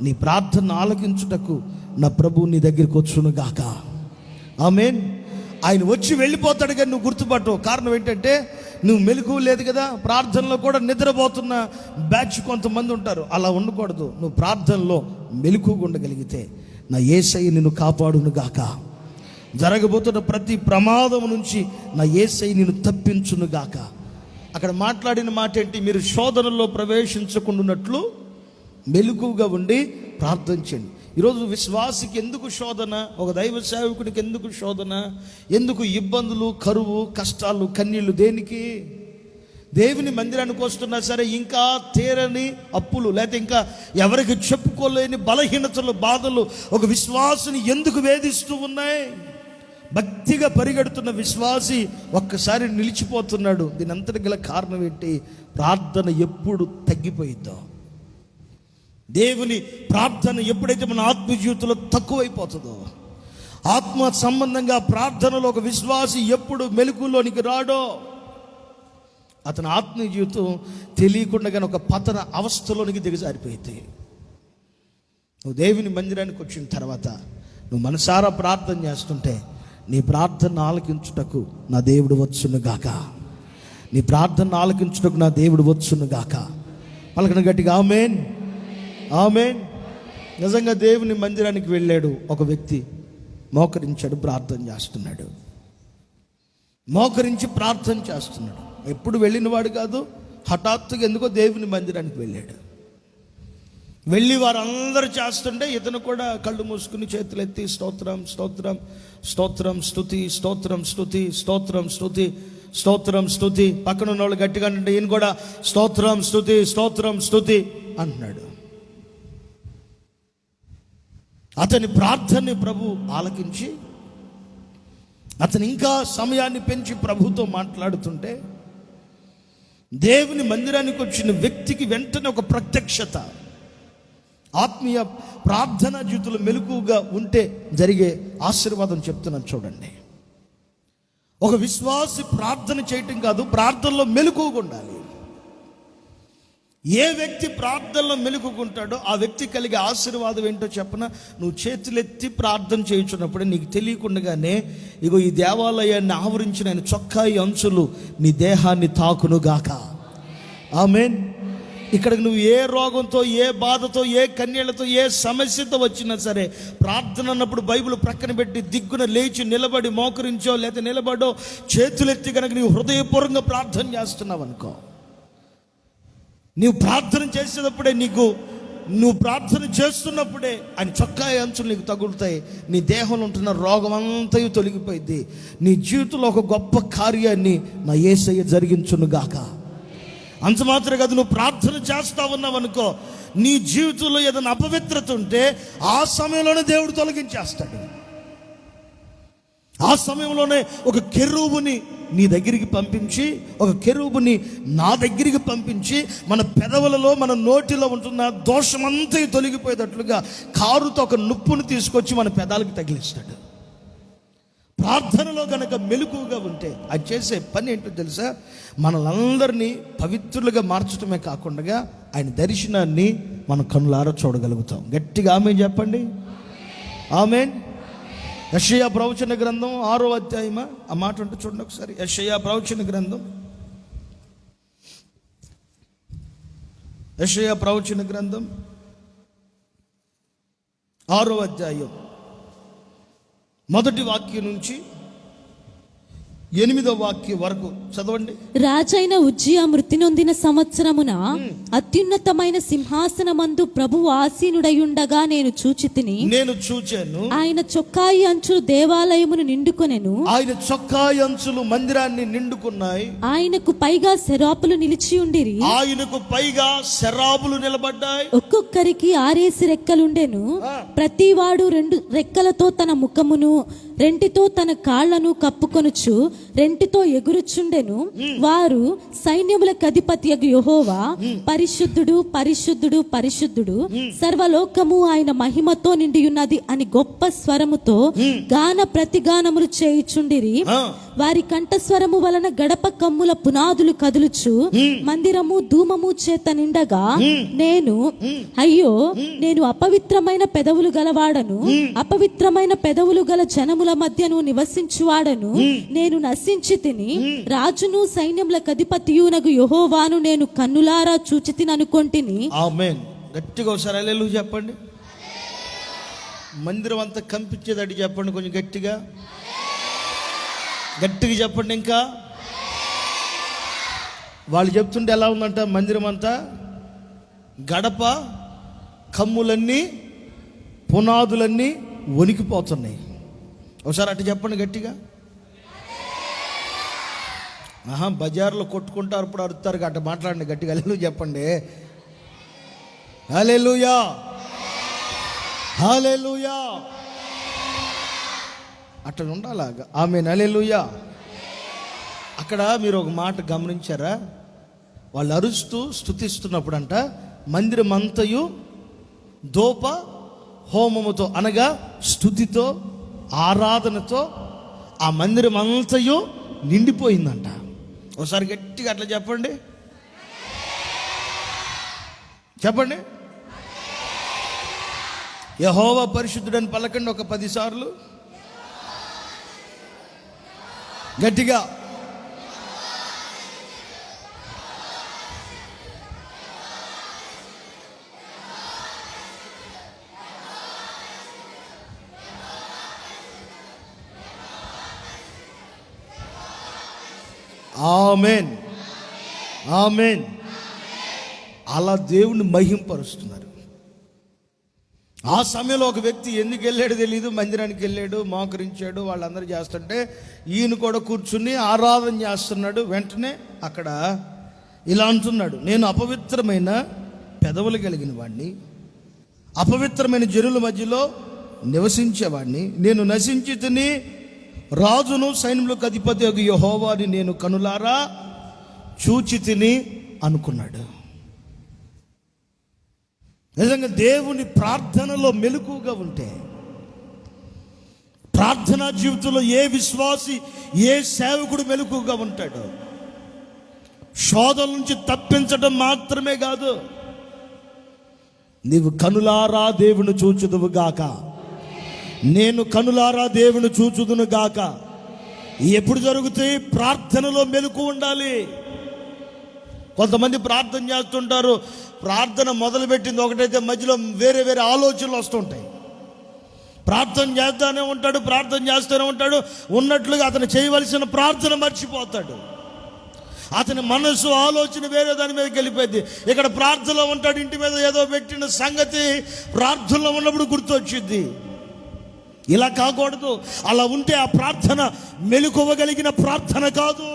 నీ ప్రార్థన ఆలకించుటకు నా ప్రభువు నీ దగ్గరికి వచ్చును గాక. ఆమేన్. ఆయన వచ్చి వెళ్ళిపోతాడు కానీ నువ్వు గుర్తుపట్టవు. కారణం ఏంటంటే నువ్వు మెలకు లేదు కదా. ప్రార్థనలో కూడా నిద్రపోతున్న బ్యాచ్ కొంతమంది ఉంటారు. అలా ఉండకూడదు. నువ్వు ప్రార్థనలో మెలకుగా ఉండగలిగితే నా యేసయ్య నిన్ను కాపాడును గాక. జరగబోతున్న ప్రతి ప్రమాదం నుంచి నా యేసయ్య నిన్ను తప్పించును గాక. అక్కడ మాట్లాడిన మాట ఏంటి? మీరు శోధనలో ప్రవేశించకుండానట్లు మెలకుగా ఉండి ప్రార్థన చేయండి. ఈరోజు విశ్వాసికి ఎందుకు శోధన? ఒక దైవ సేవకుడికి ఎందుకు శోధన? ఎందుకు ఇబ్బందులు, కరువు, కష్టాలు, కన్నీళ్ళు? దేనికి? దేవుని మందిరానికి వస్తున్నా సరే ఇంకా తీరని అప్పులు, లేకపోతే ఇంకా ఎవరికి చెప్పుకోలేని బలహీనతలు, బాధలు ఒక విశ్వాసిని ఎందుకు వేధిస్తూ ఉన్నాయి? భక్తిగా పరిగెడుతున్న విశ్వాసి ఒక్కసారి నిలిచిపోతున్నాడు. దీని అంతటి గల కారణం ఏంటి? ప్రార్థన ఎప్పుడు తగ్గిపోయిద్దో, దేవుని ప్రార్థన ఎప్పుడైతే మన ఆత్మ జీవితంలో తక్కువైపోతుందో, ఆత్మ సంబంధంగా ప్రార్థనలో ఒక విశ్వాసి ఎప్పుడు మెలకులోనికి రాడో అతని ఆత్మీయ జీవితం తెలియకుండానే ఒక పతన అవస్థలోనికి దిగజారిపోయింది. నువ్వు దేవుని మందిరానికి వచ్చిన తర్వాత నువ్వు మనసారా ప్రార్థన చేస్తుంటే నీ ప్రార్థన ఆలకించుటకు నా దేవుడు వచ్చును గాక. నీ ప్రార్థన ఆలకించుటకు నా దేవుడు వచ్చును గాక. పలకన గట్టిగా ఆమేన్, ఆమేన్. నిజంగా దేవుని మందిరానికి వెళ్ళాడు ఒక వ్యక్తి, మోకరించాడు, ప్రార్థన చేస్తున్నాడు. మోకరించి ప్రార్థన చేస్తున్నాడు. ఎప్పుడు వెళ్ళినవాడు కాదు, హఠాత్తుగా ఎందుకో దేవుని మందిరానికి వెళ్ళాడు. వెళ్ళి వారందరూ చేస్తుంటే ఇతను కూడా కళ్ళు మూసుకుని చేతులెత్తి స్తోత్రం స్తోత్రం స్తోత్రం స్తుతి స్తోత్రం స్తుతి స్తోత్రం స్తుతి స్తోత్రం స్తుతి. పక్కన ఉన్న వాళ్ళు గట్టిగా అంటే ఈయన కూడా స్తోత్రం స్తుతి స్తోత్రం స్తుతి అంటున్నాడు. అతని ప్రార్థనని ప్రభు ఆలకించి అతను ఇంకా సమయాన్ని పెంచి ప్రభుతో మాట్లాడుతుంటే దేవుని మందిరానికి వచ్చిన వ్యక్తికి వెంటనే ఒక ప్రత్యక్షత. ఆత్మీయ ప్రార్థన జీవితంలో మెలకుగా ఉంటే జరిగే ఆశీర్వాదం చెప్తున్నాను చూడండి. ఒక విశ్వాసి ప్రార్థన చేయటం కాదు, ప్రార్థనలో మెలకుగా ఉండాలి. ఏ వ్యక్తి ప్రార్థనలో మెలకుకుంటాడో ఆ వ్యక్తి కలిగే ఆశీర్వాదం ఏంటో చెప్పన. నువ్వు చేతులెత్తి ప్రార్థన చేయించున్నప్పుడే నీకు తెలియకుండానే ఇగో ఈ దేవాలయాన్ని ఆవరించిన ఆయన చొక్కాయి అంచులు నీ దేహాన్ని తాకునుగాక. ఆమేన్. ఇక్కడికి నువ్వు ఏ రోగంతో, ఏ బాధతో, ఏ కన్యలతో, ఏ సమస్యతో వచ్చినా సరే ప్రార్థన అన్నప్పుడు బైబిల్ ప్రక్కన పెట్టి దిగ్గున లేచి నిలబడి మోకరించో లేకపోతే నిలబడో చేతులెత్తి కనుక నీవు హృదయపూర్వకంగా ప్రార్థన చేస్తున్నావు అనుకో, నీవు ప్రార్థన చేసేటప్పుడే నువ్వు ప్రార్థన చేస్తున్నప్పుడే ఆయన చొక్కాయి అంచులు నీకు తగులుతాయి. నీ దేహంలో ఉంటున్న రోగం అంతా తొలగిపోయింది. నీ జీవితంలో ఒక గొప్ప కార్యాన్ని నా యేసయ్య జరిగించునుగాక. అంత మాత్రమే కాదు, నువ్వు ప్రార్థన చేస్తా ఉన్నావు అనుకో, నీ జీవితంలో ఏదైనా అపవిత్రత ఉంటే ఆ సమయంలోనే దేవుడు తొలగించేస్తాడు. ఆ సమయంలోనే ఒక కెరూబుని నీ దగ్గరికి పంపించి, ఒక కెరూబుని నా దగ్గరికి పంపించి మన పెదవులలో, మన నోటిలో ఉంటున్న దోషమంతా తొలగిపోయేటట్లుగా కారుతో ఒక నుప్పును తీసుకొచ్చి మన పెదాలకు తగిలిస్తాడు. ప్రార్థనలో గనక మెలకుగా ఉంటే అది చేసే పని ఏంటో తెలుసా? మనలందరినీ పవిత్రులుగా మార్చడమే కాకుండా ఆయన దర్శనాన్ని మనం కనులారా చూడగలుగుతాం. గట్టిగా ఆమేన్ చెప్పండి. ఆమేన్. యెషయా ప్రవచన గ్రంథం 6వ అధ్యాయమా ఆ మాట ఉంటే చూడండి ఒకసారి. యెషయా ప్రవచన గ్రంథం, యెషయా ప్రవచన గ్రంథం 6వ అధ్యాయం మొదటి వాక్యం నుంచి 8వ వాక్యం వరకు చదవండి. రాజైన ఉజ్జియా మృతి నొందిన సంవత్సరమున అత్యున్నతమైన సింహాసనమందు ప్రభువు ఆసీనుడయుండగా నేను చూచాను. ఆయన చొక్కాయి అంచులు దేవాలయమును నిండుకొనెను. ఆయన చొక్కాయి అంచులు మందిరాన్ని నిండుకున్నాయి. ఆయనకు పైగా శరాపులు నిలిచి ఉండిరి. ఆయనకు పైగా శరాబులు నిలబడ్డాయి. ఒక్కొక్కరికి 6 రెక్కలుండెను. ప్రతివాడు 2 రెక్కలతో తన ముఖమును, 2తో తన కాళ్లను కప్పుకొనుచు 2తో ఎగురుచుండెను. వారు సైన్యములకు అధిపతియగు యెహోవా పరిశుద్ధుడు, పరిశుద్ధుడు, పరిశుద్ధుడు, సర్వలోకము ఆయన మహిమతో నిండియున్నది అని గొప్ప స్వరముతో గాన ప్రతిగానములు చేయుచుండిరి. వారి కంఠస్వరము వలన గడప కమ్ముల పునాదులు కదులుచు మందిరము ధూమము చేత నిండగా అయ్యో నేను అపవిత్రమైన పెదవులు గలవాడను, అపవిత్రమైన పెదవులు గల జనముల మధ్యను నివసించువాడను. నేను నశించి తిని రాజును సైన్యములకు అధిపతియునగు యెహోవాను నేను కన్నులారా చూచి తిని అనుకొంటిని. ఆమేన్. గట్టిగా ఒకసారి హల్లెలూయా చెప్పండి. మందిరం అంతా కంపించేదడి చెప్పండి, కొంచెం గట్టిగా గట్టిగా చెప్పండి. ఇంకా వాళ్ళు చెప్తుంటే ఎలా ఉందంట? మందిరం అంతా గడప కమ్ములన్నీ పునాదులన్నీ వణికిపోతున్నాయి. ఒకసారి అటు చెప్పండి గట్టిగా. బజార్లో కొట్టుకుంటారు, ఇప్పుడు అరుతారు, అట్ట మాట్లాడండి గట్టిగా. హల్లెలూయా చెప్పండి. హల్లెలూయా, హల్లెలూయా. అట్లా ఉండాలాగా. ఆమేన్. హల్లెలూయా. అక్కడ మీరు ఒక మాట గమనించారా? వాళ్ళు అరుస్తూ స్తుతిస్తున్నప్పుడు అంట మందిరం అంతయు దోప హోమముతో అనగా స్తుతితో ఆరాధనతో ఆ మందిరం అంతయు నిండిపోయిందంట. ఒకసారి గట్టిగా అట్లా చెప్పండి. చెప్పండి. యెహోవా పరిశుద్ధుడని పలకండి ఒక 10 సార్లు గట్టిగా. ఆమేన్, ఆమేన్. అలా దేవుని మహింపరుస్తున్నారు. ఆ సమయంలో ఒక వ్యక్తి ఎందుకు వెళ్ళాడు తెలియదు, మందిరానికి వెళ్ళాడు, మోకరించాడు, వాళ్ళందరూ చేస్తుంటే ఈయన కూడా కూర్చుని ఆరాధన చేస్తున్నాడు. వెంటనే అక్కడ ఇలా అంటున్నాడు, నేను అపవిత్రమైన పెదవులు కలిగిన వాడిని, అపవిత్రమైన జనుల మధ్యలో నివసించేవాడిని, నేను నశించి తిని రాజును సైన్యములకు అధిపతి యెహోవాని నేను కనులారా చూచి తిని అనుకున్నాడు. నిజంగా దేవుని ప్రార్థనలో మెలకుగా ఉంటే, ప్రార్థనా జీవితంలో ఏ విశ్వాసి, ఏ సేవకుడు మెలకుగా ఉంటాడు? శోధన నుంచి తప్పించడం మాత్రమే కాదు, నీవు కనులారా దేవుని చూచుదువు గాక. నేను కనులారా దేవుని చూచుదును గాక. ఎప్పుడు జరుగుతాయి? ప్రార్థనలో మెలకు ఉండాలి. కొంతమంది ప్రార్థన చేస్తుంటారు, ప్రార్థన మొదలుపెట్టింది ఒకటైతే మధ్యలో వేరే వేరే ఆలోచనలు వస్తుంటాయి. ప్రార్థన చేస్తూనే ఉంటాడు, ప్రార్థన చేస్తూనే ఉంటాడు, ఉన్నట్లుగా అతను చేయవలసిన ప్రార్థన మర్చిపోతాడు. అతని మనసు ఆలోచన వేరే దాని మీదకి వెళ్ళిపోయింది. ఇక్కడ ప్రార్థనలో ఉంటాడు, ఇంటి మీద ఏదో పెట్టిన సంగతి ప్రార్థనలో ఉన్నప్పుడు గుర్తొచ్చింది. ఇలా కాకూడదు. అలా ఉంటే ఆ ప్రార్థన మెలకువగలిగిన ప్రార్థన కాదు.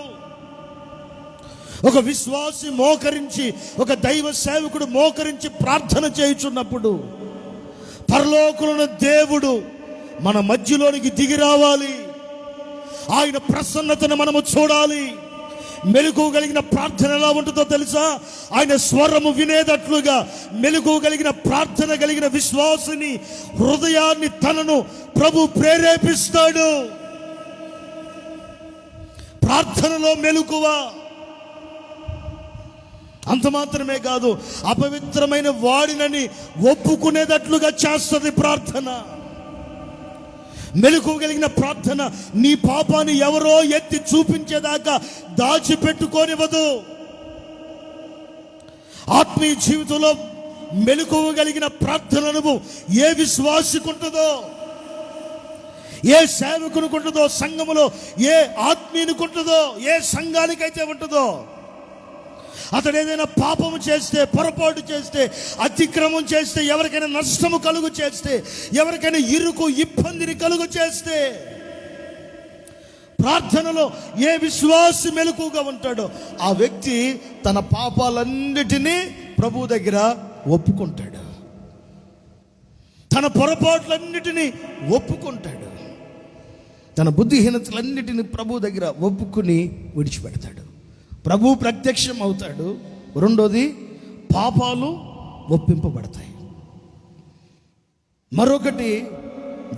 ఒక విశ్వాసి మోకరించి, ఒక దైవ సేవకుడు మోకరించి ప్రార్థన చేయుచున్నప్పుడు పరలోకమున దేవుడు మన మధ్యలోనికి దిగి రావాలి. ఆయన ప్రసన్నతను మనము చూడాలి. మెలకువగలిగిన ప్రార్థన ఎలా ఉంటుందో తెలుసా? ఆయన స్వరము వినేటట్లుగా మెలకువగలిగిన ప్రార్థన కలిగిన విశ్వాసిని హృదయాన్ని తనను ప్రభు ప్రేరేపిస్తాడు. ప్రార్థనలో మెలకువ. అంత మాత్రమే కాదు, అపవిత్రమైన వాడినని ఒప్పుకునేటట్లుగా చేస్తుంది ప్రార్థన. మెలకువగలిగిన ప్రార్థన నీ పాపాన్ని ఎవరో ఎత్తి చూపించేదాకా దాచిపెట్టుకోనివ్వదు. ఆత్మీయ జీవితంలో మెలకువగలిగిన ప్రార్థన అనుభవం ఏ విశ్వాసికుంటుందో, ఏ సేవకునికుంటుందో, సంఘములో ఏ ఆత్మీయునికుంటుందో, ఏ సంఘానికైతే ఉంటుందో, అతడు ఏదైనా పాపము చేస్తే, పొరపాటు చేస్తే, అతిక్రమం చేస్తే, ఎవరికైనా నష్టము కలుగు చేస్తే, ఎవరికైనా ఇరుకు ఇబ్బందిని కలుగు చేస్తే, ప్రార్థనలో ఏ విశ్వాసి మెలకుగా ఉంటాడో ఆ వ్యక్తి తన పాపాలన్నిటినీ ప్రభు దగ్గర ఒప్పుకుంటాడు. తన పొరపాట్లన్నిటినీ ఒప్పుకుంటాడు. తన బుద్ధిహీనతలన్నిటినీ ప్రభు దగ్గర ఒప్పుకుని విడిచిపెడతాడు. ప్రభు ప్రత్యక్షం అవుతాడు. రెండోది, పాపాలు ఒప్పింపబడతాయి. మరొకటి,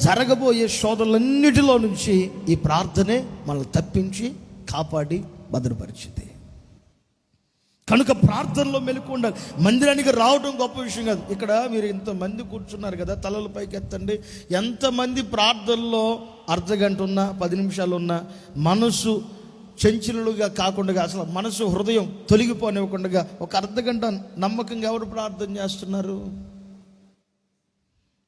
జరగబోయే శోధనలన్నిటిలో నుంచి ఈ ప్రార్థనే మనల్ని తప్పించి కాపాడి భద్రపరిచింది. కనుక ప్రార్థనలో మెలకు ఉండాలి. మందిరానికి రావడం గొప్ప విషయం కాదు. ఇక్కడ మీరు ఇంతమంది కూర్చున్నారు కదా, తలలు పైకి ఎత్తండి. ఎంతమంది ప్రార్థనలో అర్ధగంట ఉన్నా, 10 నిమిషాలు ఉన్నా, మనసు చంచలుగా కాకుండా, అసలు మనసు హృదయం తొలగిపోనివ్వకుండా ఒక అర్ధగంట నమ్మకంగా ఎవరు ప్రార్థన చేస్తున్నారు?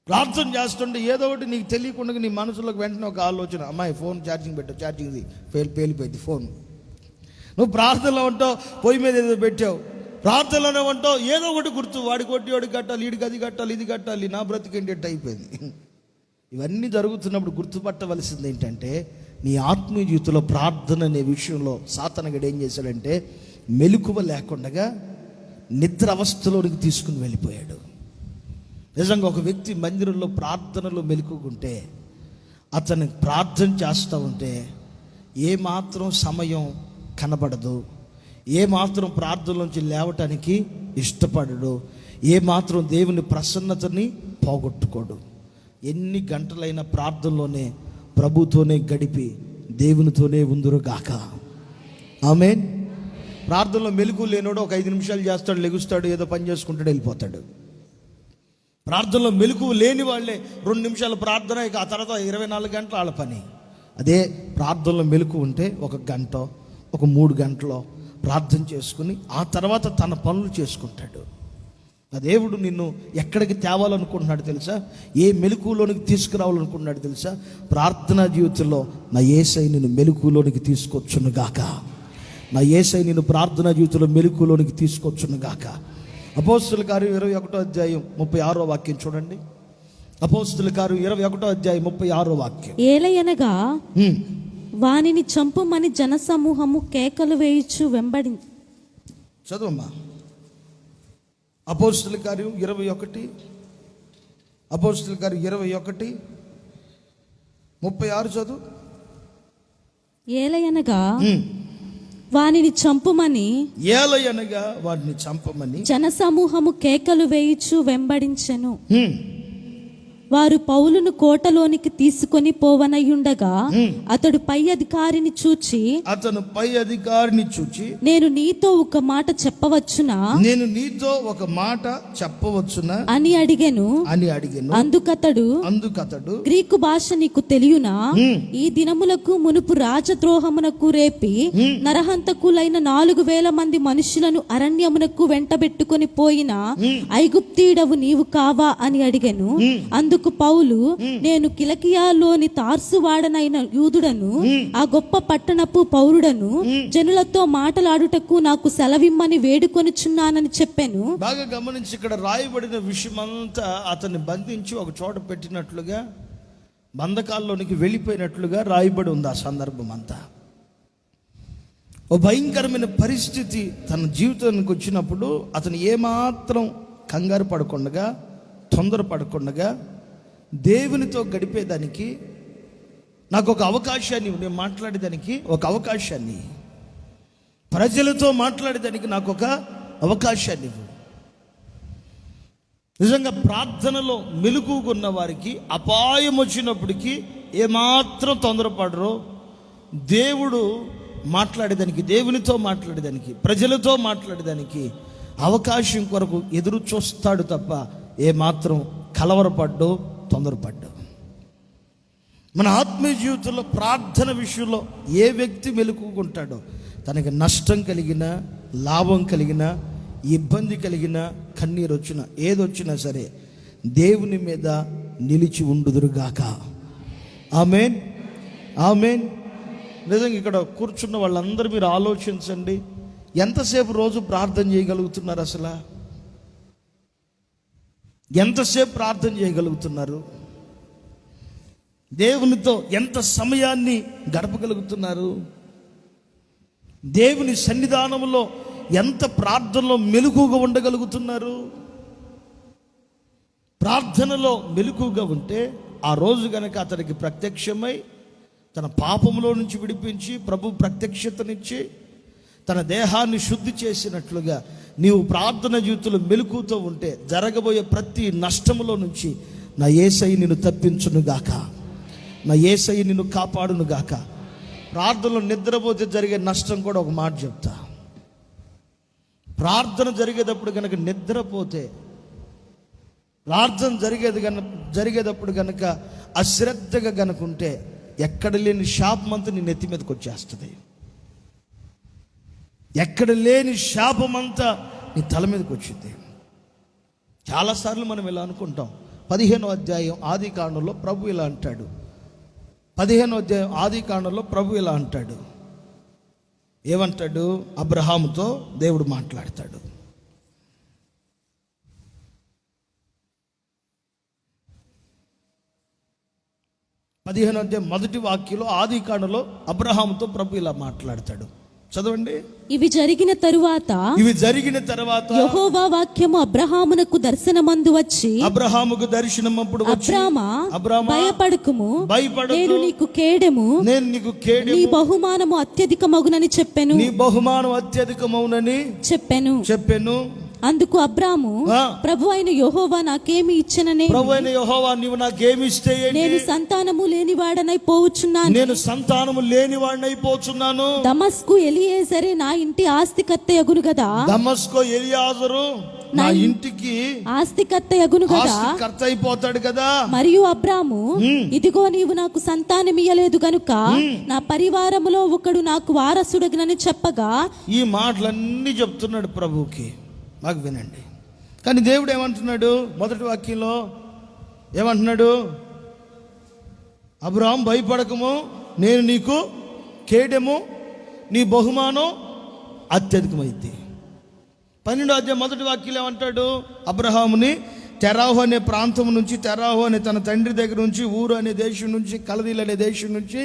ప్రార్థన చేస్తుంటే ఏదో ఒకటి నీకు తెలియకుండా నీ మనసులోకి వెంటనే ఒక ఆలోచన, అమ్మాయి ఫోన్ ఛార్జింగ్ పెట్టావు, ఛార్జింగ్ది పేలిపోయింది ఫోన్. నువ్వు ప్రార్థనలో ఉంటావు, పొయ్యి మీద ఏదో పెట్టావు, ప్రార్థనలోనే ఉంటావు, ఏదో ఒకటి గుర్తు, వాడి కొట్టి వాడికి కట్టాలి, వీడికి అది కట్టాలి, ఇది కట్టాలి, నా బ్రతికేంటి అయిపోయింది. ఇవన్నీ జరుగుతున్నప్పుడు గుర్తుపట్టవలసింది ఏంటంటే, నీ ఆత్మీయ జీవితంలో ప్రార్థన అనే విషయంలో సాతానుగాడు ఏం చేశాడంటే, మెలకువ లేకుండా నిద్ర అవస్థలోనికి తీసుకుని వెళ్ళిపోయాడు. నిజంగా ఒక వ్యక్తి మందిరంలో ప్రార్థనలో మెలకుకుంటే, అతను ప్రార్థన చేస్తూ ఉంటే ఏమాత్రం సమయం కనబడదు, ఏమాత్రం ప్రార్థనలోంచి లేవటానికి ఇష్టపడడు, ఏమాత్రం దేవుని ప్రసన్నతని పోగొట్టుకోడు. ఎన్ని గంటలైనా ప్రార్థనలోనే ప్రభుతోనే గడిపి దేవునితోనే ఉందురుగాక. ఆమేన్. ప్రార్థనలో మెలకు లేనోడు ఒక 5 నిమిషాలు చేస్తాడు, లెగుస్తాడు, ఏదో పని చేసుకుంటాడు, వెళ్ళిపోతాడు. ప్రార్థనలో మెలకు లేని వాళ్ళే 2 నిమిషాలు ప్రార్థన, ఇక ఆ తర్వాత 24 గంటలు వాళ్ళ పని. అదే ప్రార్థనలో మెలకు ఉంటే 1 గంట, ఒక 3 గంటలో ప్రార్థన చేసుకుని ఆ తర్వాత తన పనులు చేసుకుంటాడు. ఆ దేవుడు నిన్ను ఎక్కడికి తేవాలనుకుంటున్నాడు తెలుసా? ఏ మెలకులోనికి తీసుకురావాలనుకుంటున్నాడు తెలుసా? ప్రార్థనా జీవితంలో నా యేసయ్య నిన్ను మెలకులోనికి తీసుకొచ్చును గాక. నా యేసయ్య నిన్ను ప్రార్థనా జీవితంలో మెలకులోనికి తీసుకొచ్చును గాక. అపోస్తుల కార్యం 21వ అధ్యాయం 36వ వాక్యం చూడండి. అపోస్తుల కార్యం 21వ అధ్యాయం 36వ వాక్యం. ఏలయనగా వానిని చంపుమని జనసమూహము కేకలు వేయుచు వెంబడి. చదువమ్మా. అపోస్తుల కార్యం 21, అపోస్తుల కార్యం 21:36 చదువు. ఏలయనగా వానిని చంపుమని, ఏలయనగా వాడిని చంపమని జనసమూహము కేకలు వేయుచు వెంబడించెను. వారు పౌలును కోటలోనికి తీసుకొని పోవనయ్యుండగా అతడు పై అధికారిని చూచి, నేను నీతో ఒక మాట చెప్పవచ్చునా అని అడిగెను. అందుకతడు, గ్రీకు భాష నీకు తెలియనా? ఈ దినములకు మునుపు రాజద్రోహమునకు రేపి నరహంతకులైన 4,000 మంది మనుషులను అరణ్యమునకు వెంటబెట్టుకొని పోయిన ఐగుప్తీయుడవు నీవు కావా అని అడిగెను. అందుకు పౌలు, నేను కిలకియాలోని తార్సువాడనైన యూదుడను, ఆ గొప్ప పట్టణపు పౌరుడను, జనులతో మాటలాడుటకు నాకు సెలవిమ్మని వేడుకొనుచున్నానని చెప్పాను. బాగా గమనించి, ఇక్కడ రాయబడిన విషయమంతా అతన్ని బంధించి ఒక చోట పెట్టినట్లుగా, బంధకాల్లోనికి వెళ్ళిపోయినట్లుగా రాయబడి ఉంది. ఆ సందర్భం అంతా ఓ భయంకరమైన పరిస్థితి తన జీవితానికి వచ్చినప్పుడు అతను ఏమాత్రం కంగారు పడకుండా, తొందరపడకుండా దేవునితో గడిపేదానికి నాకు ఒక అవకాశాన్ని, నేను మాట్లాడేదానికి ఒక అవకాశాన్ని, ప్రజలతో మాట్లాడేదానికి నాకు ఒక అవకాశాన్ని. నిజంగా ప్రార్థనలో మెలకువన్న వారికి అపాయం వచ్చినప్పటికీ ఏమాత్రం తొందరపడరు. దేవుడు మాట్లాడేదానికి, దేవునితో మాట్లాడేదానికి, ప్రజలతో మాట్లాడేదానికి అవకాశం కొరకు ఎదురు చూస్తాడు తప్ప ఏమాత్రం కలవరపడ్డో తొందరపడ్డో. మన ఆత్మీయ జీవితంలో ప్రార్థన విషయంలో ఏ వ్యక్తి మెలకుకుంటాడో తనకి నష్టం కలిగినా, లాభం కలిగినా, ఇబ్బంది కలిగినా, కన్నీరు వచ్చినా, ఏదొచ్చినా సరే దేవుని మీద నిలిచి ఉండుదురుగాక. ఆమేన్, ఆమేన్. నిజంగా ఇక్కడ కూర్చున్న వాళ్ళందరూ మీరు ఆలోచించండి, ఎంతసేపు రోజు ప్రార్థన చేయగలుగుతున్నారు? అసలు ఎంతసేపు ప్రార్థన చేయగలుగుతున్నారు? దేవునితో ఎంత సమయాన్ని గడపగలుగుతున్నారు? దేవుని సన్నిధానంలో ఎంత ప్రార్థనలో మెలకుగా ఉండగలుగుతున్నారు? ప్రార్థనలో మెలకుగా ఉంటే ఆ రోజు గనక అతనికి ప్రత్యక్షమై తన పాపంలో నుంచి విడిపించి ప్రభు ప్రత్యక్షతనిచ్చి తన దేహాన్ని శుద్ధి చేసినట్లుగా నీవు ప్రార్థన జీవితంలో మెలకుతో ఉంటే జరగబోయే ప్రతి నష్టములో నుంచి నా యేసయ్య నిన్ను తప్పించునుగాక, నా యేసయ్య నిన్ను కాపాడునుగాక. ప్రార్థనలో నిద్రపోతే జరిగే నష్టం కూడా ఒక మాట చెప్తా. ప్రార్థన జరిగేటప్పుడు కనుక నిద్రపోతే, ప్రార్థన జరిగేటప్పుడు కనుక అశ్రద్ధగా కనుకుంటే ఎక్కడ లేని శాపమంతా నీ నెత్తి మీదకి వచ్చేస్తుంది. ఎక్కడ లేని శాపమంతా నీ తల మీదకి వచ్చింది. చాలాసార్లు మనం ఇలా అనుకుంటాం. 15వ అధ్యాయం ఆదికాండంలో ప్రభు ఇలా అంటాడు. 15వ అధ్యాయం ఆదికాండంలో ప్రభు ఇలా అంటాడు. ఏమంటాడు? అబ్రహాముతో దేవుడు మాట్లాడతాడు. మొదటి వాక్యంలో ఆదికాండంలో అబ్రహాముతో ప్రభు ఇలా మాట్లాడతాడు. చదవండి. ఇవి జరిగిన తరువాత యెహోవా వాక్యము అబ్రహామునకు దర్శనమందు వచ్చి, అబ్రహాముకు దర్శనమప్పుడు వచ్చి, అబ్రామా భయపడకుము, నేను నీకు కేడెము, నీ బహుమానము అత్యధికమగునని చెప్పెను, నీ బహుమానం అత్యధికమగునని చెప్పెను. అందుకు అబ్రాము, ప్రభు అయిన యెహోవా నాకేమి ఇచ్చననే, ప్రభు అయిన యెహోవా నీవు నాకేమి ఇస్తే, నేను సంతానము లేనివాడనై పోవచ్చున్నాను, దమస్కు ఎలియేజరే నా ఇంటి ఆస్తికర్త యగును గదా, దమస్కు ఎలియాజరు నా ఇంటికి ఆస్తికర్త యగును గదా, ఆస్తికర్త అయిపోతాడు కదా. మరియు అబ్రాము, ఇదిగో నీవు నాకు సంతానమియ్యలేదు గనుక నా పరివారములో ఒకడు నాకు వారసుడగునని చెప్పగా, ఈ మాటలన్నీ చెప్తున్నాడు ప్రభుకి. మాకు వినండి. కానీ దేవుడు ఏమంటున్నాడు? మొదటి వాక్యంలో ఏమంటున్నాడు? అబ్రహాం భయపడకము, నేను నీకు కేడెము, నీ బహుమానం అత్యధికమైంది. 12వ అధ్యాయం మొదటి వాక్యంలో ఏమంటాడు? అబ్రహాముని తెరాహు అనే ప్రాంతం నుంచి, తెరాహు అనే తన తండ్రి దగ్గర నుంచి, ఊరు అనే దేశం నుంచి, కలదీలు అనే దేశం నుంచి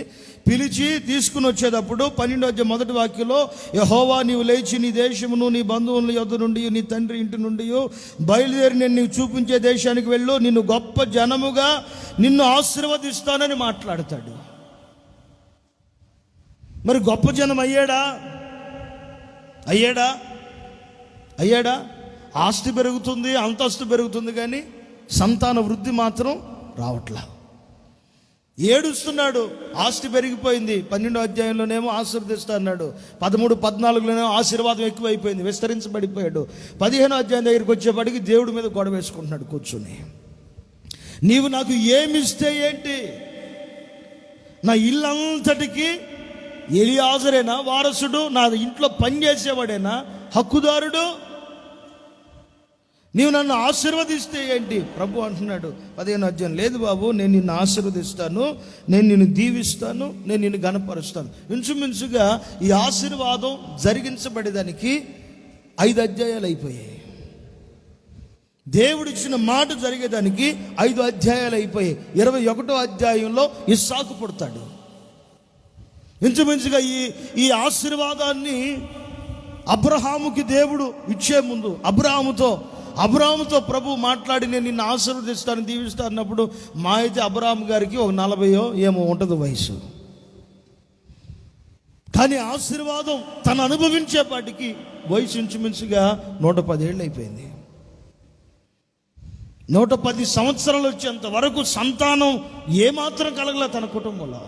పిలిచి తీసుకుని వచ్చేటప్పుడు 12వ అధ్యాయం మొదటి వాక్యంలో, యెహోవా నీవు లేచి నీ దేశమును, నీ బంధువుల యొద్ద నుండి, నీ తండ్రి ఇంటి నుండి బయలుదేరి నేను నీకు చూపించే దేశానికి వెళ్ళు, నిన్ను గొప్ప జనముగా నిన్ను ఆశీర్వదిస్తానని మాట్లాడతాడు. మరి గొప్ప జనం అయ్యాడా? ఆస్తి పెరుగుతుంది, అంతస్తు పెరుగుతుంది, కానీ సంతాన వృద్ధి మాత్రం రావట్లా. ఏడుస్తున్నాడు. ఆస్తి పెరిగిపోయింది. 12వ అధ్యాయంలోనేమో ఆశీర్వదిస్తా అన్నాడు. 13, 14లోనేమో ఆశీర్వాదం ఎక్కువైపోయింది, విస్తరించబడిపోయాడు. 15వ అధ్యాయం దగ్గరికి వచ్చేప్పటికి దేవుడి మీద గొడవ వేసుకుంటున్నాడు కూర్చుని. నీవు నాకు ఏమిస్తే ఏంటి? నా ఇల్లంతటికి ఎలియాజరేనా వారసుడు? నా ఇంట్లో పనిచేసేవాడేనా హక్కుదారుడు? నీవు నన్ను ఆశీర్వదిస్తే ఏంటి? ప్రభు అంటున్నాడు 15వ అధ్యాయం, లేదు బాబు, నేను నిన్ను ఆశీర్వదిస్తాను, నేను నిన్ను దీవిస్తాను, నేను నిన్ను ఘనపరుస్తాను. ఇంచుమించుగా ఈ ఆశీర్వాదం జరిగించబడేదానికి 5 అధ్యాయాలు అయిపోయాయి. దేవుడిచ్చిన మాట జరిగేదానికి 5 అధ్యాయాలు అయిపోయాయి. 21వ అధ్యాయంలో ఇస్సాకు పుడతాడు. ఇంచుమించుగా ఈ ఆశీర్వాదాన్ని అబ్రహాముకి దేవుడు ఇచ్చే ముందు అబ్రహాముతో ప్రభు మాట్లాడి నేను నిన్ను ఆశీర్వదిస్తాను, దీవిస్తాను అన్నప్పుడు మా అయితే అబ్రహాం గారికి ఒక 40 ఏమో ఉంటుంది వయసు. కానీ ఆశీర్వాదం తను అనుభవించేపాటికి వయసు ఇంచుమించుగా 110 ఏళ్ళు అయిపోయింది. 110 సంవత్సరాలు వచ్చేంత వరకు సంతానం ఏమాత్రం కలగల తన కుటుంబంలో.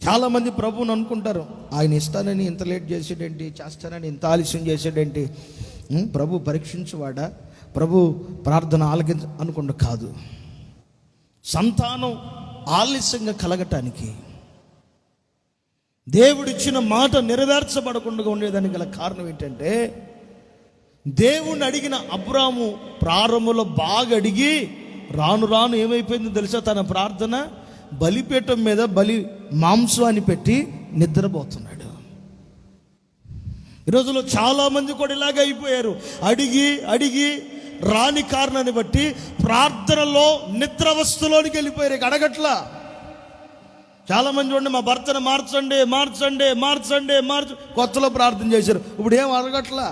చాలామంది ప్రభువుని అనుకుంటారు, ఆయన ఇస్తానని ఇంత లేట్ చేసాడేంటి, చేస్తానని ఇంత ఆలస్యం చేసాడేంటి, ప్రభు పరీక్షించువాడా, ప్రభు ప్రార్థన ఆలకించ అనుకుంటా. కాదు, సంతానం ఆలస్యంగా కలగటానికి, దేవుడిచ్చిన మాట నెరవేర్చబడకుండా ఉండేదానికి గల కారణం ఏంటంటే, దేవుణ్ణి అడిగిన అబ్రాము ప్రారంభంలో బాగా అడిగి రాను రాను ఏమైపోయిందో తెలుసా, తన ప్రార్థన బలిపీఠం మీద బలి మాంసాన్ని పెట్టి నిద్రపోతున్నాడు. ఈ రోజుల్లో చాలామంది కూడా ఇలాగ అయిపోయారు. అడిగి అడిగి రాని కారణాన్ని బట్టి ప్రార్థనలో నిద్రావస్థలోనికి వెళ్ళిపోయారు. ఇక అడగట్లా. చాలామంది చూడండి, మా భర్తను మార్చండి మార్చండి మార్చండి కొత్తలో ప్రార్థన చేశారు, ఇప్పుడు ఏం అడగట్లా.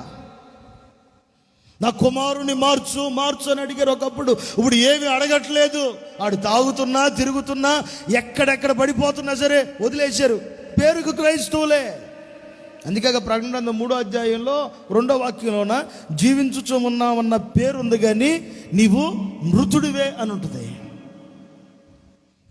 నా కుమారుని మార్చు మార్చు అని అడిగారు ఒకప్పుడు, ఇప్పుడు ఏమి అడగట్లేదు. ఆడు తాగుతున్నా తిరుగుతున్నా ఎక్కడెక్కడ పడిపోతున్నా సరే వదిలేశారు. పేరుకు క్రైస్తవులే. అందుకే ప్రకటన 3వ అధ్యాయంలో 2వ వాక్యంలోన జీవించుచు ఉన్నామన్న పేరు ఉంది, కానీ నీవు మృతుడివే అని ఉంటుంది.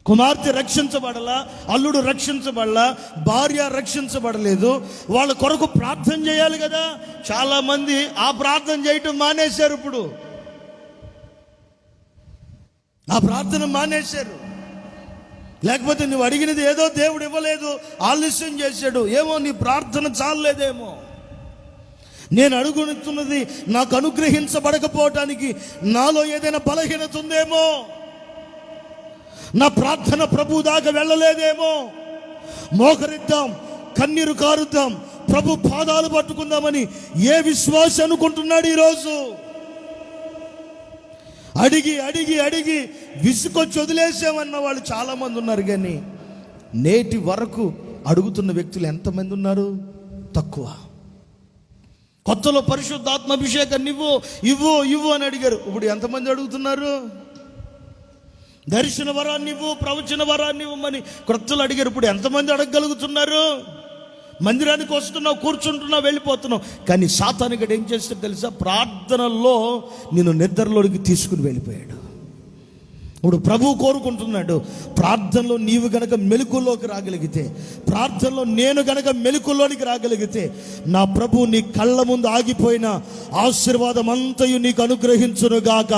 కుమార్తె రక్షించబడలా, అల్లుడు రక్షించబడలా, భార్య రక్షించబడలేదు. వాళ్ళ కొరకు ప్రార్థన చేయాలి కదా. చాలామంది ఆ ప్రార్థన చేయటం మానేశారు. ఇప్పుడు ఆ ప్రార్థన మానేశారు. లేకపోతే నువ్వు అడిగినది ఏదో దేవుడు ఇవ్వలేదు, ఆలస్యం చేశాడు, ఏమో నీ ప్రార్థన చాలలేదేమో. నేను అడుగుతున్నది నాకు అనుగ్రహించబడకపోవటానికి నాలో ఏదైనా బలహీనత ఉందేమో, నా ప్రార్థన ప్రభు దాకా వెళ్ళలేదేమో. మోకరిద్దాం, కన్నీరు కారుద్దాం, ప్రభు పాదాలు పట్టుకుందామని ఏ విశ్వాసి అనుకుంటున్నాడు ఈరోజు? అడిగి అడిగి అడిగి విసుకొచ్చి వదిలేసామన్న వాళ్ళు చాలామంది ఉన్నారు, కానీ నేటి వరకు అడుగుతున్న వ్యక్తులు ఎంతమంది ఉన్నారు? తక్కువ. కొత్తలో పరిశుద్ధాత్మ అభిషేకాన్ని ఇవ్వు ఇవ్వు ఇవ్వు అని అడిగారు, ఇప్పుడు ఎంతమంది అడుగుతున్నారు? దర్శన వరాన్ని ఇవ్వు, ప్రవచన వరాన్ని ఇవ్వమని క్రొత్తలు అడిగారు, ఇప్పుడు ఎంతమంది అడగగలుగుతున్నారు? మందిరానికి వస్తున్నావు, కూర్చుంటున్నావు, వెళ్ళిపోతున్నావు. కానీ సాతానుగాడు ఏం చేస్తాడు తెలుసా? ప్రార్థనలో నిన్ను నిద్రలోకి తీసుకుని వెళ్ళిపోయాడు. ఇప్పుడు ప్రభువు కోరుకుంటున్నాడు, ప్రార్థనలో నీవు గనక మెలకులోకి రాగలిగితే, ప్రార్థనలో నేను గనక మెలకులోనికి రాగలిగితే, నా ప్రభు నీ కళ్ళ ముందు ఆగిపోయిన ఆశీర్వాదం అంతయు నీకు అనుగ్రహించును గాక.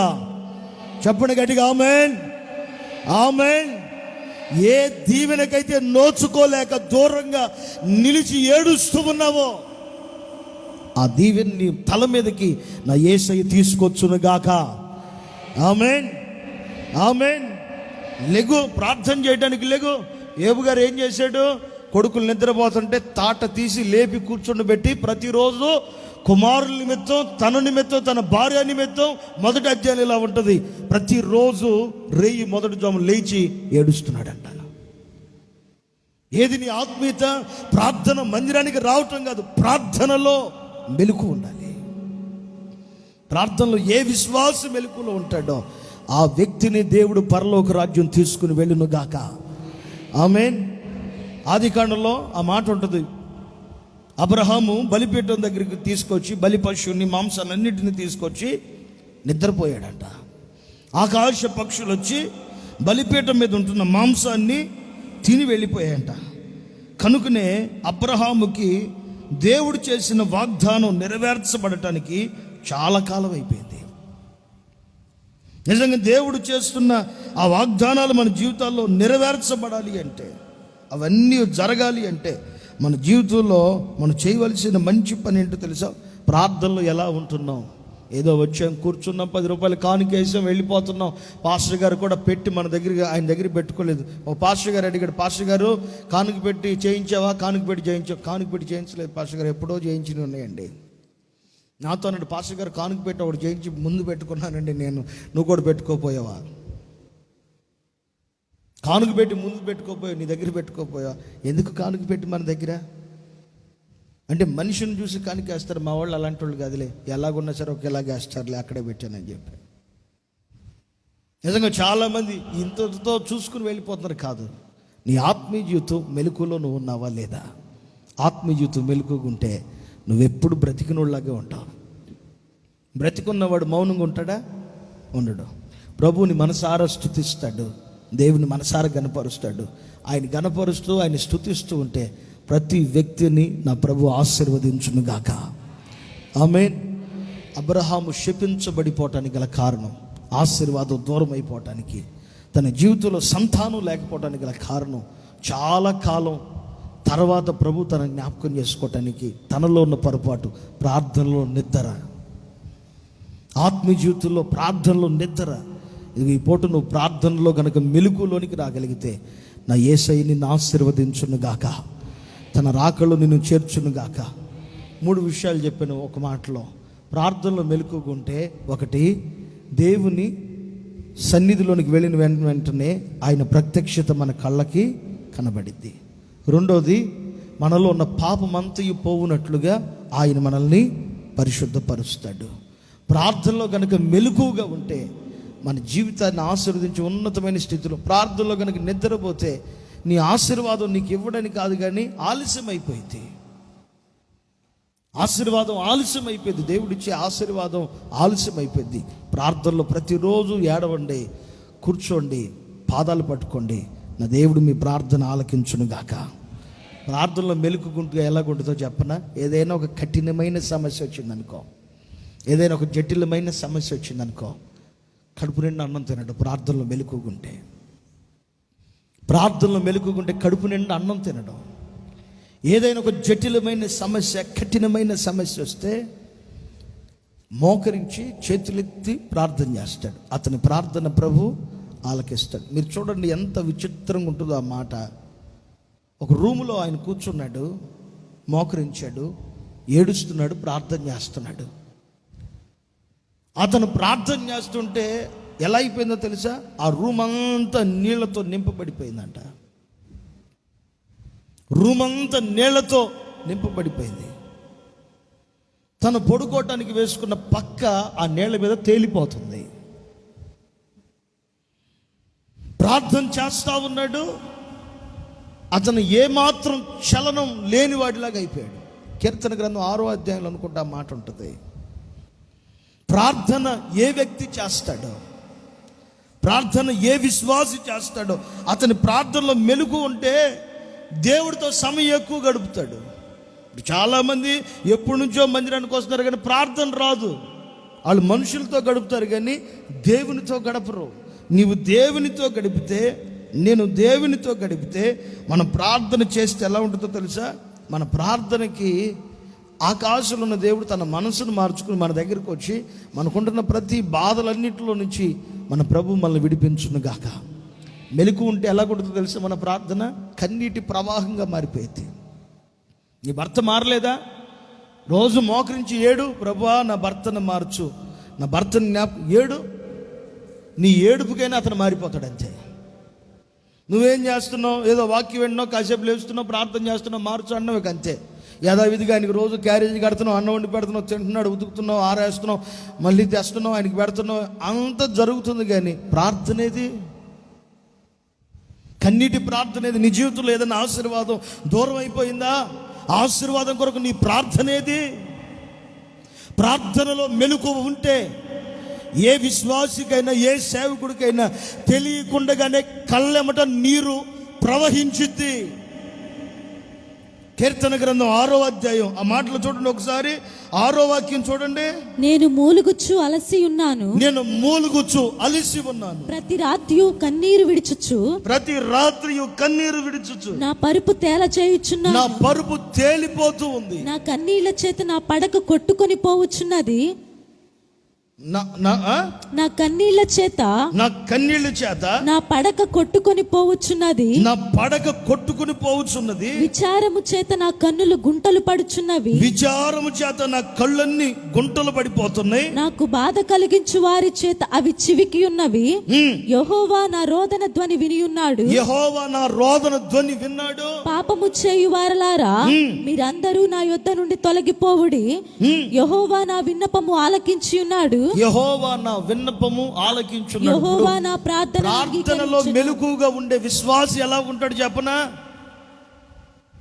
చెప్పండి గట్టిగా ఆమేన్, ఆమేన్. ఏ దీవెనకైతే నోచుకోలేక దూరంగా నిలిచి ఏడుస్తూ ఉన్నావో, ఆ దీవెన్ని తల మీదకి నా యేసయ్య తీసుకొచ్చును గాక. ఆమేన్, ఆమేన్. లెగు, ప్రార్థన చేయడానికి లెగు. ఏబు గారు ఏం చేశాడు? కొడుకులు నిద్రపోతుంటే తాట తీసి లేపి కూర్చుండబెట్టి ప్రతిరోజు కుమారుల నిమిత్తం, తన నిమిత్తం, తన భార్య నిమిత్తం, మొదటి అధ్యాయం ఇలా ఉంటుంది, ప్రతిరోజు రేయి మొదటి జాము లేచి ఏడుస్తున్నాడంట. ఏది నీ ఆత్మీయత? ప్రార్థన మందిరానికి రావటం కాదు, ప్రార్థనలో మెలకు ఉండాలి. ప్రార్థనలో ఏ విశ్వాసం మెలకులో ఉంటాడో ఆ వ్యక్తిని దేవుడు పరలోక రాజ్యం తీసుకుని వెళ్ళును గాక. ఆమేన్. ఆదికాండంలో ఆ మాట ఉంటుంది, అబ్రహాము బలిపీఠం దగ్గరికి తీసుకొచ్చి బలి పశువుని మాంసాలన్నింటినీ తీసుకొచ్చి నిద్రపోయాడంట. ఆకాశ పక్షులు వచ్చి బలిపీఠం మీద ఉంటున్న మాంసాన్ని తిని వెళ్ళిపోయాయంట. కనుకనే అబ్రహాముకి దేవుడు చేసిన వాగ్దానం నెరవేర్చబడటానికి చాలా కాలం అయిపోయింది. నిజంగా దేవుడు చేస్తున్న ఆ వాగ్దానాలు మన జీవితాల్లో నెరవేర్చబడాలి అంటే, అవన్నీ జరగాలి అంటే, మన జీవితంలో మనం చేయవలసిన మంచి పని ఏంటో తెలుసా? ప్రార్థనలో ఎలా ఉంటున్నాం? ఏదో వచ్చాం, కూర్చున్నాం, 10 రూపాయలు కానుకేసాం, వెళ్ళిపోతున్నాం. పాస్టర్ గారు కూడా పెట్టి మన దగ్గర, ఆయన దగ్గర పెట్టుకోలేదు. ఓ పాస్టర్ గారు అడిగాడు, పాస్టర్ గారు కానుక పెట్టి చేయించావా? కానుక పెట్టి చేయించావు? కానుక పెట్టి చేయించలేదు పాస్టర్ గారు, ఎప్పుడో చేయించినవి ఉన్నాయండి. నాతో అన్నాడు, పాస్టర్ గారు కానుక పెట్టి ఒకటి చేయించి ముందు పెట్టుకున్నానండి నేను, నువ్వు కూడా పెట్టుకోపోయావా? కానుక పెట్టి ముందు పెట్టుకోపోయావు, నీ దగ్గర పెట్టుకోపోయావా? ఎందుకు కానుక పెట్టి మన దగ్గర? అంటే మనిషిని చూసి కానుకేస్తారు. మా వాళ్ళు అలాంటి వాళ్ళు కాదులే, ఎలాగున్నా సరే ఒకేలాగా వేస్తారులే, అక్కడే పెట్టానని చెప్పి. నిజంగా చాలామంది ఇంతతో చూసుకుని వెళ్ళిపోతున్నారు. కాదు, నీ ఆత్మీయ జీవితం మెలకులో నువ్వు ఉన్నావా లేదా? ఆత్మీయ జీవితం మెలకుగుంటే నువ్వెప్పుడు బ్రతికినోళ్ళలాగే ఉంటావు. బ్రతికున్నవాడు మౌనంగా ఉంటాడా? ఉండడు. ప్రభువుని మనసారా స్తుతిస్తాడు, దేవుని మనసారా గనపరుస్తాడు. ఆయన గనపరుస్తూ ఆయన స్తుతిస్తూ ఉంటే ప్రతి వ్యక్తిని నా ప్రభు ఆశీర్వదించునుగాక. ఆమేన్. అబ్రహాము శపించబడిపోవటానికి గల కారణం, ఆశీర్వాదం దూరం అయిపోవటానికి, తన జీవితంలో సంతానం లేకపోవటానికి గల కారణం, చాలా కాలం తర్వాత ప్రభు తన జ్ఞాపకం చేసుకోవటానికి తనలో ఉన్న పొరపాటు ప్రార్థనలో నిద్ర, ఆత్మీయ జీవితంలో ప్రార్థనలో నిద్ర. ఈ పూట నువ్వు ప్రార్థనలో గనక మెలకులోనికి రాగలిగితే నా యేసయ్య నిన్ను ఆశీర్వదించునుగాక, తన రాకలో నిన్ను చేర్చునుగాక. 3 విషయాలు చెప్పాను ఒక మాటలో. ప్రార్థనలో మెలకుకుంటే, ఒకటి, దేవుని సన్నిధిలోనికి వెళ్ళిన వెంటనే ఆయన ప్రత్యక్షత మన కళ్ళకి కనబడిద్ది. రెండోది, మనలో ఉన్న పాపమంతయు పోవునట్లుగా ఆయన మనల్ని పరిశుద్ధపరుస్తాడు. ప్రార్థనలో గనక మెలకుగా ఉంటే మన జీవితాన్ని ఆశీర్వదించి ఉన్నతమైన స్థితిలో, ప్రార్థనలో గనక నిద్రపోతే నీ ఆశీర్వాదం నీకు ఇవ్వడానికి కాదు కానీ ఆలస్యం అయిపోయింది. ఆశీర్వాదం ఆలస్యం అయిపోయింది. దేవుడిచ్చే ఆశీర్వాదం ఆలస్యం అయిపోయింది. ప్రార్థనలో ప్రతిరోజు ఏడవండి, కూర్చోండి, పాదాలు పట్టుకోండి. నా దేవుడు మీ ప్రార్థన ఆలకించునుగాక. ప్రార్థనలో మెలుకుంటూ ఎలాగుంటుందో చెప్పనా? ఏదైనా ఒక కఠినమైన సమస్య వచ్చిందనుకో, ఏదైనా ఒక జటిలమైన సమస్య వచ్చిందనుకో, కడుపు నిండా అన్నం తినడు. ప్రార్థనలో మెలుకుంటే, ప్రార్థనలో మెలుకుంటే కడుపు నిండా అన్నం తినడం. ఏదైనా ఒక జటిలమైన సమస్య, కఠినమైన సమస్య వస్తే మోకరించి చేతులెత్తి ప్రార్థన చేస్తాడు. అతని ప్రార్థన ప్రభు ఆలకిస్తాడు. మీరు చూడండి ఎంత విచిత్రంగా ఉంటుందో ఆ మాట. ఒక రూములో ఆయన కూర్చున్నాడు, మోకరించాడు, ఏడుస్తున్నాడు, ప్రార్థన చేస్తున్నాడు. అతను ప్రార్థన చేస్తుంటే ఎలా అయిపోయిందో తెలుసా? ఆ రూమ్ అంతా నీళ్లతో నింపబడిపోయిందంట. రూమ్ అంతా నీళ్లతో నింపబడిపోయింది. తను పడుకోవటానికి వేసుకున్న పక్క ఆ నీళ్ల మీద తేలిపోతుంది. ప్రార్థన చేస్తా ఉన్నాడు, అతను ఏమాత్రం చలనం లేని వాడిలాగా అయిపోయాడు. కీర్తన గ్రంథం 6వ అధ్యాయంలో అనుకుంటా ఆ మాట ఉంటుంది. ప్రార్థన ఏ వ్యక్తి చేస్తాడో, ప్రార్థన ఏ విశ్వాసి చేస్తాడో, అతని ప్రార్థనలో మెలుగు ఉంటే దేవుడితో సమయం ఎక్కువ గడుపుతాడు. చాలామంది ఎప్పటి నుంచో మందిరానికి వస్తున్నారు కానీ ప్రార్థన రాదు. వాళ్ళు మనుషులతో గడుపుతారు కానీ దేవునితో గడపరు. నీవు దేవునితో గడిపితే, నేను దేవునితో గడిపితే, మనం ప్రార్థన చేస్తే ఎలా ఉంటుందో తెలుసా? మన ప్రార్థనకి ఆకాశంలో ఉన్న దేవుడు తన మనసును మార్చుకుని మన దగ్గరికి వచ్చి మనకుంటున్న ప్రతి బాధలన్నింటిలో నుంచి మన ప్రభు మనల్ని విడిపించునుగాక. మెలకు ఉంటే ఎలా ఉంటుందో తెలుసా? మన ప్రార్థన కన్నీటి ప్రవాహంగా మారిపోయింది. నీ భర్త మారలేదా? రోజు మోకరించి ఏడు, ప్రభువా నా భర్తను మార్చు, నా భర్తను ఏడు. నీ ఏడుపుకైనా అతను మారిపోతాడు అంతే. నువ్వేం చేస్తున్నావు? ఏదో వాక్యం వింటున్నావు, కాసేపు లేస్తున్నావు, ప్రార్థన చేస్తున్నావు, మార్చు అన్నవి అంతే. యథావిధిగా ఆయనకి రోజు క్యారేజీ కడుతున్నావు, అన్నం వండి పెడుతున్నావు, తింటున్నాడు, ఉతుకుతున్నావు, ఆరేస్తున్నావు, మళ్ళీ తెస్తున్నావు, ఆయనకి పెడుతున్నావు, అంత జరుగుతుంది. కానీ ప్రార్థనేది, కన్నీటి ప్రార్థనేది. నీ జీవితంలో ఏదైనా ఆశీర్వాదం దూరం అయిపోయిందా? ఆశీర్వాదం కొరకు నీ ప్రార్థనేది. ప్రార్థనలో మెలకువ ఉంటే ఏ విశ్వాసికైనా, ఏ సేవకుడికైనా తెలియకుండానే కళ్ళెమట నీరు ప్రవహించుద్ది. కీర్తన గ్రంథం 6వ అధ్యాయం ఆ మాటలు చూడండి ఒకసారి. 6వ వాక్యం చూడండి. నేను మూలుగుచ్చు అలసి ఉన్నాను, నేను మూలుగుచ్చు అలసి ఉన్నాను, ప్రతి రాత్రియు కన్నీరు విడిచుచు, ప్రతి రాత్రియు కన్నీరు విడిచుచు, నా పరుపు తేల చేయుచున్నాను, నా పరుపు తేలిపోతూ ఉంది, నా కన్నీళ్ల చేత నా పడక కొట్టుకొని పోవచ్చున్నది, నా కన్నీళ్ల చేత, నా కన్నీళ్ల చేత నా పడక కొట్టుకొని పోవచ్చున్నది, నా పడక కొట్టుకొని పోవచ్చున్నది, విచారము చేత నా కన్నులు గుంటలు పడుచున్నవి, విచారము చేత నా కళ్ళన్నీ గుంటలు పడిపోతున్నాయి, నాకు బాధ కలిగించు వారి చేత అవి చివికి ఉన్నవి. యెహోవా నా రోదన ధ్వని వినియున్నాడు, యెహోవా నా రోదన ధ్వని విన్నాడు. పాపము చేయు వారలారా, మీరందరూ నా యొద్ద నుండి తొలగిపోవుడి. యెహోవా నా విన్నపము ఆలకించి ఉన్నాడు, యెహోవా నా విన్నపము ఆలకించున్నాడు. యెహోవా నా ప్రార్థనలో మెలకుగా ఉండే విశ్వాసి ఎలా ఉంటాడు చెప్పనా?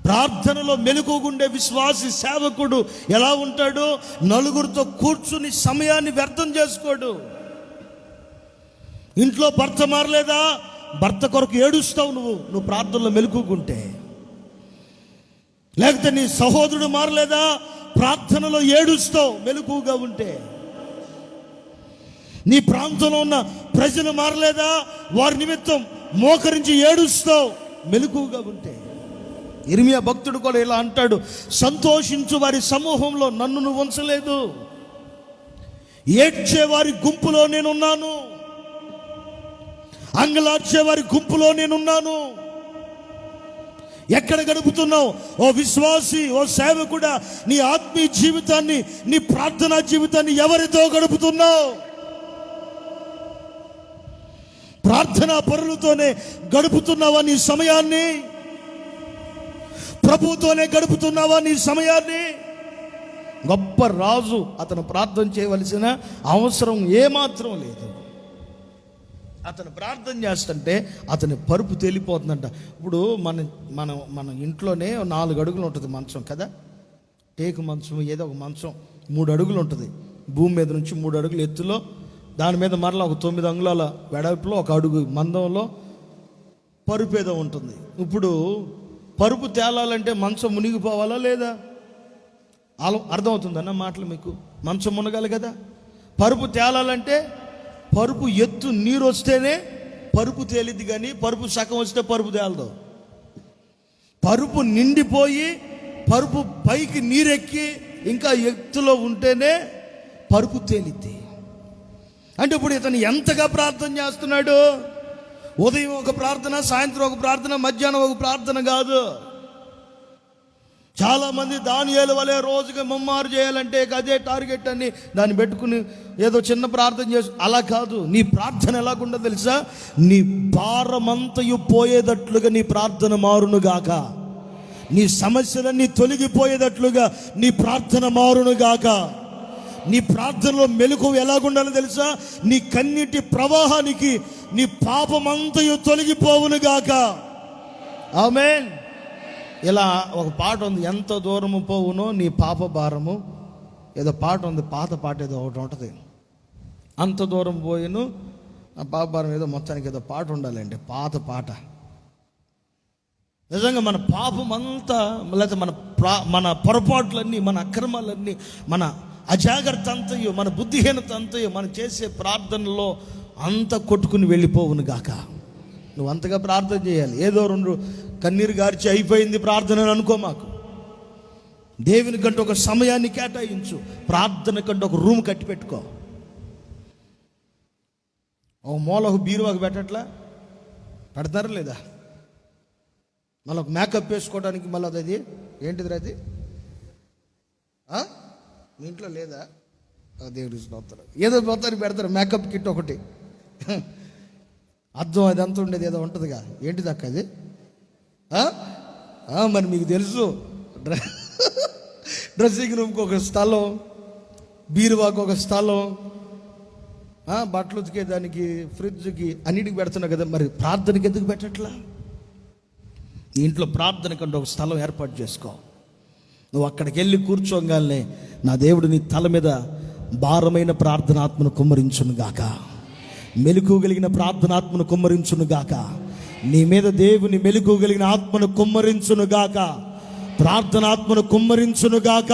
ప్రార్థనలో మెలకుగా ఉండే విశ్వాసి, సేవకుడు ఎలా ఉంటాడు? నలుగురితో కూర్చుని సమయాన్ని వ్యర్థం చేసుకోడు. ఇంట్లో భర్త మారలేదా? భర్త కొరకు ఏడుస్తావు నువ్వు ప్రార్థనలో మెలుకుంటే. లేకపోతే నీ సహోదరుడు మారలేదా, ప్రార్థనలో ఏడుస్తావు మెలకుగా ఉంటే. నీ ప్రాంతంలో ఉన్న ప్రజలు మారలేదా, వారి నిమిత్తం మోకరించి ఏడుస్తావు మెలకుగా ఉంటే. ఇర్మియా భక్తుడు కూడా ఇలా అంటాడు, సంతోషించు వారి సమూహంలో నన్ను నువ్వు ఉంచలేదు, ఏడ్చే వారి గుంపులో నేనున్నాను, అంగలార్చే వారి గుంపులో నేనున్నాను. ఎక్కడ గడుపుతున్నావు ఓ విశ్వాసి, ఓ సేవకుడా? నీ ఆత్మీయ జీవితాన్ని, నీ ప్రార్థనా జీవితాన్ని ఎవరితో గడుపుతున్నావు? ప్రార్థనా పరులతోనే గడుపుతున్నావా నీ సమయాన్ని? ప్రభుతోనే గడుపుతున్నావా నీ సమయాన్ని? గొప్ప రాజు అతను ప్రార్థన చేయవలసిన అవసరం ఏమాత్రం లేదు. అతను ప్రార్థన చేస్తుంటే అతని పరుపు తేలిపోతుందంట. ఇప్పుడు మన ఇంట్లోనే 4 అడుగులు ఉంటుంది మంచం కదా, టేకు మంచం, ఏదో ఒక మంచం 3 అడుగులు ఉంటుంది భూమి మీద నుంచి, 3 అడుగులు ఎత్తులో, దాని మీద మరలా ఒక 9 అంగుళాల వెడల్పులో 1 అడుగు మందంలో పరుపు ఏదో ఉంటుంది. ఇప్పుడు పరుపు తేలాలంటే మంచం మునిగిపోవాలా లేదా? అర్థమవుతుందన్న మాటలు మీకు? మంచం మునగాలి కదా. పరుపు తేలాలంటే పరుపు ఎత్తు నీరు వస్తేనే పరుపు తేలిద్ది, కానీ పరుపు సగం వస్తే పరుపు తేలదు. పరుపు నిండిపోయి పరుపు పైకి నీరెక్కి ఇంకా ఎత్తులో ఉంటేనే పరుపు తేలిద్ది. అంటే ఇప్పుడు ఇతను ఎంతగా ప్రార్థన చేస్తున్నాడు? ఉదయం ఒక ప్రార్థన, సాయంత్రం ఒక ప్రార్థన, మధ్యాహ్నం ఒక ప్రార్థన కాదు. చాలామంది దానియేలు వలె రోజుగా ముమ్మారు చేయాలంటే అదే టార్గెట్ అని దాన్ని పెట్టుకుని ఏదో చిన్న ప్రార్థన చేసి అలా కాదు. నీ ప్రార్థన ఎలాగుండో తెలుసా? నీ భారమంతయు పోయేటట్లుగా నీ ప్రార్థన మారునుగాక, నీ సమస్యలన్నీ తొలగిపోయేటట్లుగా నీ ప్రార్థన మారునుగాక. నీ ప్రార్థనలో మెలకువ ఎలాగుండాలో తెలుసా? నీ కన్నీటి ప్రవాహానికి నీ పాపమంతయు తొలగిపోవునుగాక. ఆమేన్. ఇలా ఒక పాట ఉంది, ఎంత దూరము పోవునో నీ పాప భారము, ఏదో పాట ఉంది, పాత పాట ఏదో ఒకటి ఉంటుంది, అంత దూరం పోయిను ఆ పాప భారం, ఏదో మొత్తానికి ఏదో పాట ఉండాలండి, పాత పాట. నిజంగా మన పాపం అంతా, లేకపోతే మన పొరపాట్లన్నీ, మన అక్రమాలన్నీ, మన అజాగ్రత్త అంతయు, మన బుద్ధిహీనత అంతయు మనం చేసే ప్రార్థనలో అంత కొట్టుకుని వెళ్ళిపోవును గాక. నువ్వు అంతగా ప్రార్థన చేయాలి. ఏదో 2 కన్నీరు గార్చి అయిపోయింది ప్రార్థన అని అనుకో మాకు. దేవుని కంటే ఒక సమయాన్ని కేటాయించు, ప్రార్థన కంటే ఒక రూమ్ కట్టి పెట్టుకో. ఒక మూలకు బీరువాకు పెట్టట్లా పెడతారా లేదా? మళ్ళీ ఒక మేకప్ వేసుకోవడానికి మళ్ళీ అది ఏంటిది అది మీ ఇంట్లో లేదా? దేవుడి స్తోత్రం. ఏదో మొత్తానికి పెడతారు మేకప్ కిట్ ఒకటి, అర్థం అది అంత ఉండేది ఏదో ఉంటుందిగా. ఏంటిది అక్క అది? మరి మీకు తెలుసు, డ్రెస్సింగ్ రూమ్కి ఒక స్థలం, బీరువాకు ఒక స్థలం, బట్టలు ఉతికేదానికి, ఫ్రిడ్జ్కి, అన్నిటికి పెడుతున్నావు కదా. మరి ప్రార్థనకి ఎందుకు పెట్టట్లా? నీ ఇంట్లో ప్రార్థన కంటే ఒక స్థలం ఏర్పాటు చేసుకో. నువ్వు అక్కడికి వెళ్ళి కూర్చోగానే నా దేవుడు నీ తల మీద భారమైన ప్రార్థనాత్మను కుమ్మరించును గాక, మెలుకోగలిగిన ప్రార్థనాత్మను కుమ్మరించును గాక. నీ మీద దేవుని మెలుకోగలిగిన ఆత్మను కుమ్మరించును గాక, ప్రార్థనాత్మను కుమ్మరించును గాక.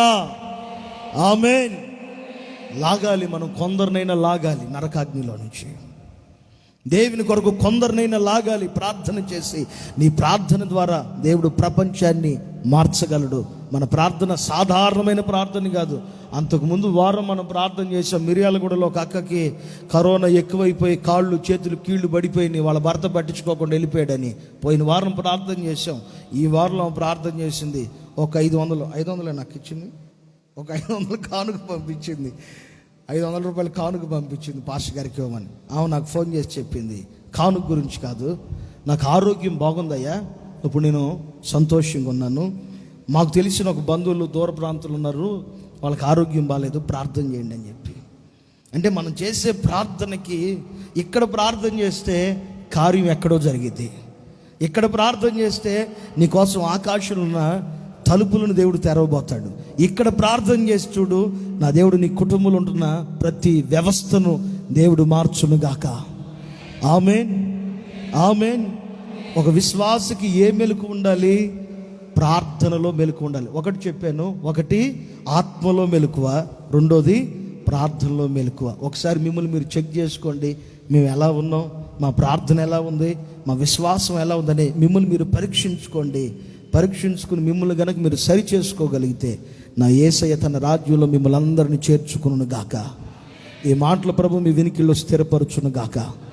ఆమేన్. లాగాలి మనం, కొందరినైనా లాగాలి నరకాగ్నిలో నుంచి. దేవుని కొరకు కొందరినైనా లాగాలి ప్రార్థన చేసి. నీ ప్రార్థన ద్వారా దేవుడు ప్రపంచాన్ని మార్చగలడు. మన ప్రార్థన సాధారణమైన ప్రార్థన కాదు. అంతకుముందు వారం మనం ప్రార్థన చేసాం. మిర్యాలగూడలో ఒక అక్కకి కరోనా ఎక్కువైపోయి కాళ్ళు చేతులు కీళ్ళు పడిపోయి వాళ్ళ భర్త పట్టించుకోకుండా వెళ్ళిపోయాడని పోయిన వారం ప్రార్థన చేసాం. ఈ వారంలో ప్రార్థన చేసింది ఒక 500 నాకు ఇచ్చింది, ఒక 500 కానుక పంపించింది, 500 రూపాయలు కానుక పంపించింది పాస్టర్ గారికి ఇవ్వమని. ఆమె నాకు ఫోన్ చేసి చెప్పింది, కానుక గురించి కాదు, నాకు ఆరోగ్యం బాగుందయ్యా, ఇప్పుడు నేను సంతోషంగా ఉన్నాను, మాకు తెలిసిన ఒక బంధువులు దూర ప్రాంతాలు ఉన్నారు, వాళ్ళకి ఆరోగ్యం బాగాలేదు, ప్రార్థన చేయండి అని చెప్పి. అంటే మనం చేసే ప్రార్థనకి, ఇక్కడ ప్రార్థన చేస్తే కార్యం ఎక్కడో జరిగింది, ఇక్కడ ప్రార్థన చేస్తే నీకోసం ఆకాశంలో ఉన్న తలుపులను దేవుడు తెరవబోతాడు. ఇక్కడ ప్రార్థన చేసి చూడు, నా దేవుడు నీ కుటుంబంలో ఉంటున్న ప్రతి వ్యవస్థను దేవుడు మార్చునుగాక. ఆమేన్. ఆమేన్. ఒక విశ్వాసకి ఏ మెలకు ఉండాలి? ప్రార్థనలో మెలకు ఉండాలి. ఒకటి చెప్పాను, ఒకటి ఆత్మలో మెలకువ, రెండోది ప్రార్థనలో మెలకువ. ఒకసారి మిమ్మల్ని మీరు చెక్ చేసుకోండి. మేము ఎలా ఉన్నాం, మా ప్రార్థన ఎలా ఉంది, మా విశ్వాసం ఎలా ఉందని మిమ్మల్ని మీరు పరీక్షించుకోండి. పరీక్షించుకుని మిమ్మల్ని కనుక మీరు సరి చేసుకోగలిగితే నా యేసయ్య తన రాజ్యంలో మిమ్మల్ని అందరినీ చేర్చుకును గాక. ఈ మాటల ప్రభు మీ వినికిల్లో స్థిరపరచును గాక.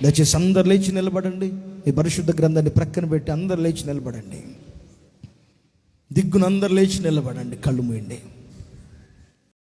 దయచేసి అందరు లేచి నిలబడండి. ఈ పరిశుద్ధ గ్రంథాన్ని ప్రక్కన పెట్టి అందరు లేచి నిలబడండి. దిగ్గున అందరు లేచి నిలబడండి. కళ్ళు మూయండి.